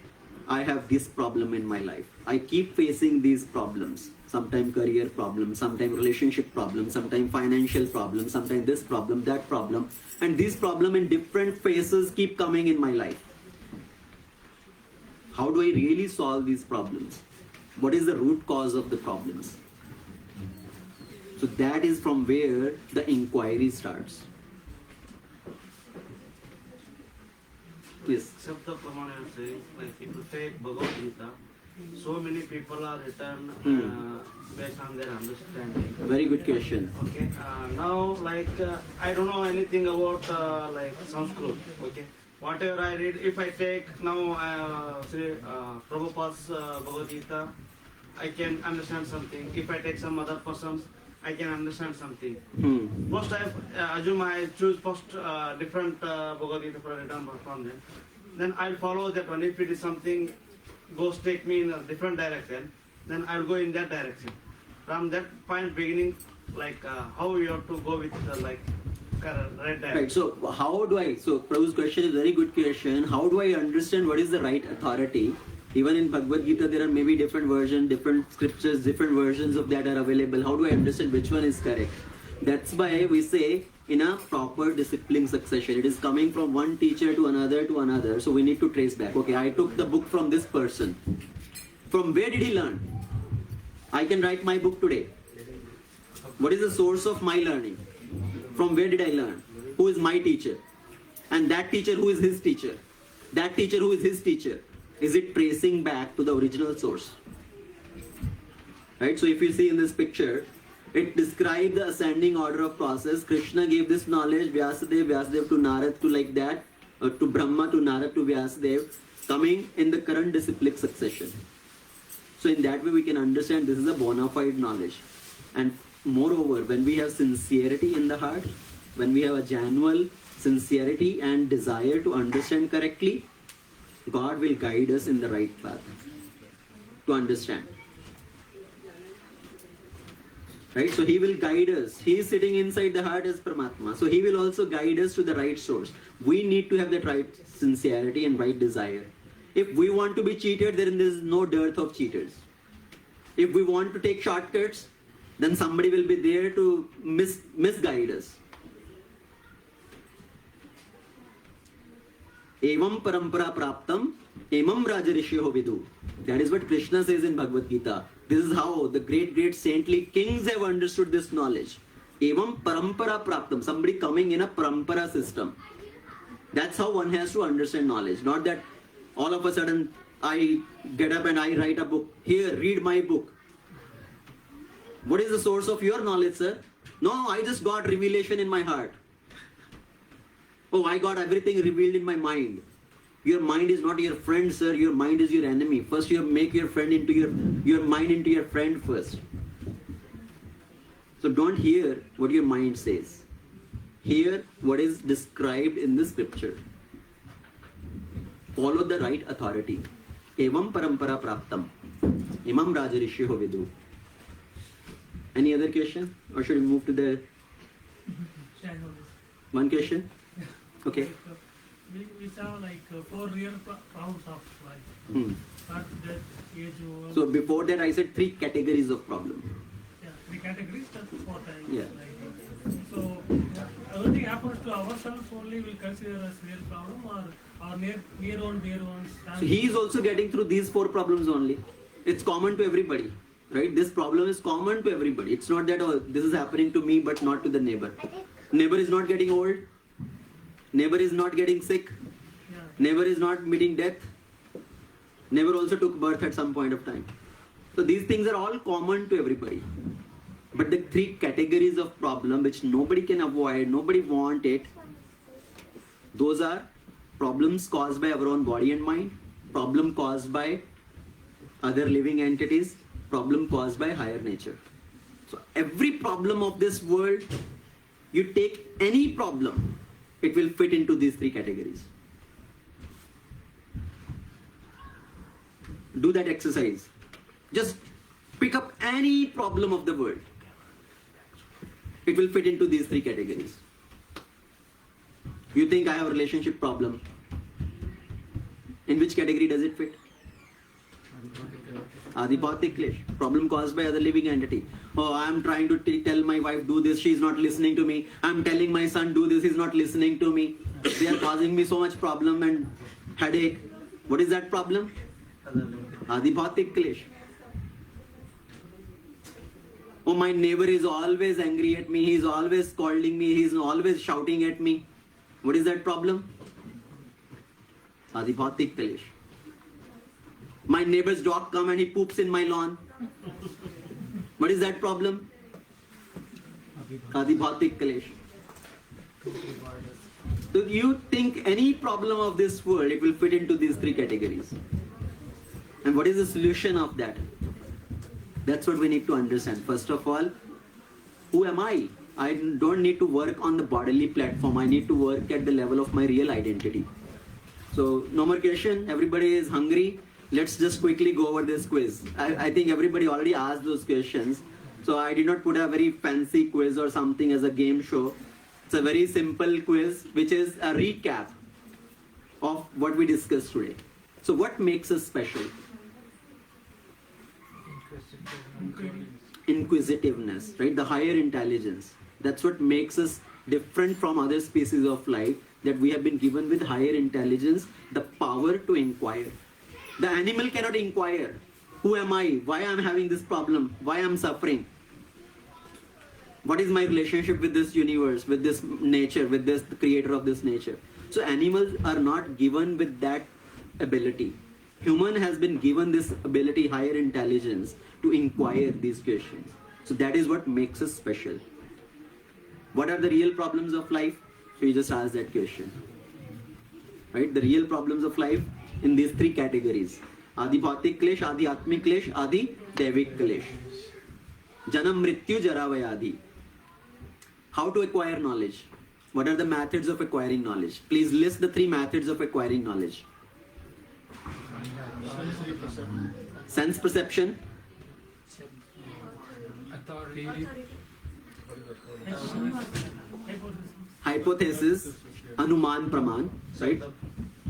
I have this problem in my life. I keep facing these problems. Sometimes career problems, sometimes relationship problems, sometimes financial problems, sometimes this problem, that problem. And these problems in different phases keep coming in my life. How do I really solve these problems? What is the root cause of the problems? So that is from where the inquiry starts. Yes. Except the Pramana I'm saying, like if you take Bhagavad Gita, so many people are written based on their understanding. Very good question. Okay, now like I don't know anything about like Sanskrit. Okay, whatever I read, if I take now say Prabhupada's Bhagavad Gita, I can understand something. If I take some other person's, I can understand something. First I assume I choose first different Bhagavad Gita for return from them. Then I'll follow that one. If it is something goes take me in a different direction, then I'll go in that direction. From that point beginning, like how you have to go with like right direction. Right. So how do I? So Prabhu's question is a very good question. How do I understand what is the right authority? Even in Bhagavad Gita, there are maybe different versions, different scriptures, different versions of that are available. How do I understand which one is correct? That's why we say in a proper discipline succession, it is coming from one teacher to another. So we need to trace back. Okay, I took the book from this person. From where did he learn? I can write my book today. What is the source of my learning? From where did I learn? Who is my teacher? And that teacher, who is his teacher? That teacher, who is his teacher? Is it tracing back to the original source? Right? So if you see in this picture, it describes the ascending order of process. Krishna gave this knowledge, Vyasadev to Narad, to like that, to Brahma, to Narad, to Vyasadev, coming in the current disciplic succession. So in that way we can understand this is a bona fide knowledge. And moreover, when we have sincerity in the heart, when we have a genuine sincerity and desire to understand correctly, God will guide us in the right path to understand. Right? So he will guide us. He is sitting inside the heart as Paramatma. So he will also guide us to the right source. We need to have that right sincerity and right desire. If we want to be cheated, then there is no dearth of cheaters. If we want to take shortcuts, then somebody will be there to misguide us. Evam parampara praptam, emam rajarishyo vidu. That is what Krishna says in Bhagavad Gita. This is how the great saintly kings have understood this knowledge. Evam parampara praptam. Somebody coming in a parampara system. That's how one has to understand knowledge. Not that all of a sudden I get up and I write a book. Here, read my book. What is the source of your knowledge, sir? No, I just got revelation in my heart. Oh, I got everything revealed in my mind. Your mind is not your friend, sir. Your mind is your enemy. First, you make your friend into your mind into your friend first. So don't hear what your mind says. Hear what is described in the scripture. Follow the right authority. Evam parampara praptam. Imam rajarishyo vidu. Any other question? Or should we move to the one question? Okay. We saw like 4 real problems of life. Birth, death, age, old. So before that I said 3 categories of problem. Yeah, 3 categories, that's what I Yeah. like. So everything happens to ourselves only will consider as real problem, or our near ones. So he is also getting through these 4 problems only. It's common to everybody. Right? This problem is common to everybody. It's not that, oh, this is happening to me but not to the neighbor. Neighbor is not getting old. Neighbor is not getting sick. Yeah. Neighbor is not meeting death. Neighbor also took birth at some point of time. So these things are all common to everybody. But the 3 categories of problem which nobody can avoid, nobody want it, those are problems caused by our own body and mind, problem caused by other living entities, problem caused by higher nature. So every problem of this world, you take any problem, it will fit into these 3 categories. Do that exercise. Just pick up any problem of the world. It will fit into these 3 categories. You think I have a relationship problem. In which category does it fit? Adibhautik klesh, problem caused by other living entity. Oh, I am trying to tell my wife do this, she is not listening to me. I am telling my son do this, he is not listening to me. They are causing me so much problem and headache. What is that problem? Adibhautik klesh. Oh, my neighbor is always angry at me, he is always scolding me, he is always shouting at me. What is that problem? Adibhautik klesh. My neighbor's dog come and he poops in my lawn. What is that problem? Adibhautik klesh. So you think any problem of this world, it will fit into these 3 categories. And what is the solution of that? That's what we need to understand. First of all, who am I? I don't need to work on the bodily platform. I need to work at the level of my real identity. So no more question. Everybody is hungry. Let's just quickly go over this quiz. I think everybody already asked those questions. So I did not put a very fancy quiz or something as a game show. It's a very simple quiz which is a recap of what we discussed today. So what makes us special? Inquisitiveness, right? The higher intelligence. That's what makes us different from other species of life, that we have been given with higher intelligence the power to inquire. The animal cannot inquire. Who am I? Why am I having this problem? Why am I suffering? What is my relationship with this universe, with this nature, with this the creator of this nature? So animals are not given with that ability. Human has been given this ability, higher intelligence, to inquire these questions. So that is what makes us special. What are the real problems of life? So you just ask that question. Right? The real problems of life in these 3 categories. Adi bhautik klesh, Adi atmik klesh, Adi devik klesh. Janam mrityu jaravayadi. How to acquire knowledge? What are the methods of acquiring knowledge? Please list the 3 methods of acquiring knowledge. Sense perception, authority. Hypothesis. Hypothesis, Anuman Praman, right?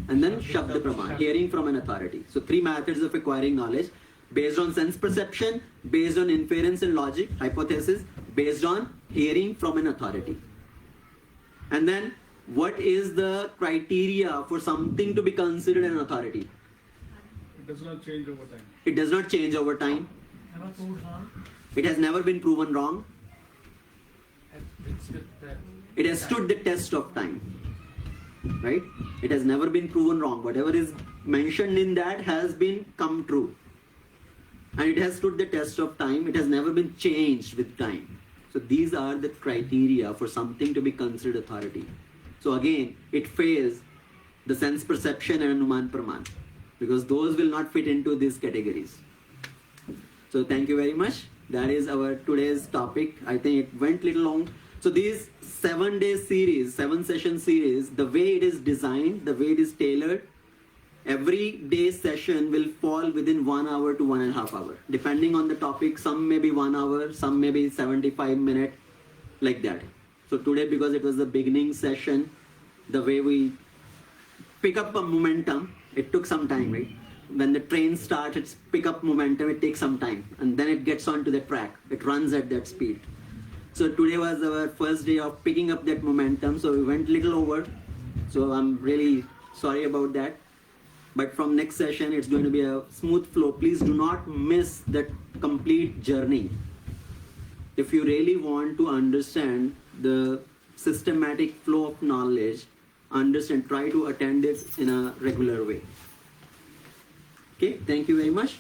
And then Shabda Praman, hearing from an authority. So 3 methods of acquiring knowledge based on sense perception, based on inference and logic, hypothesis, based on hearing from an authority. And then what is the criteria for something to be considered an authority? It does not change over time. It does not change over time. Never proved wrong. It has never been proven wrong. It's with the It has stood the test of time. Right? It has never been proven wrong. Whatever is mentioned in that has been come true. And it has stood the test of time. It has never been changed with time. So these are the criteria for something to be considered authority. So again, it fails the sense perception and Anuman Praman, because those will not fit into these categories. So thank you very much. That is our today's topic. I think it went little long. So these 7-day series, 7-session series, the way it is designed, the way it is tailored, every day session will fall within 1 hour to 1.5 hours, depending on the topic. Some may be 1 hour, some may be 75 minutes, like that. So today, because it was the beginning session, the way we pick up a momentum, it took some time, right? When the train starts, it's pick up momentum, it takes some time, and then it gets onto the track. It runs at that speed. So today was our first day of picking up that momentum, so we went little over. So I'm really sorry about that. But from next session, it's going to be a smooth flow. Please do not miss that complete journey. If you really want to understand the systematic flow of knowledge, try to attend it in a regular way. Okay, thank you very much.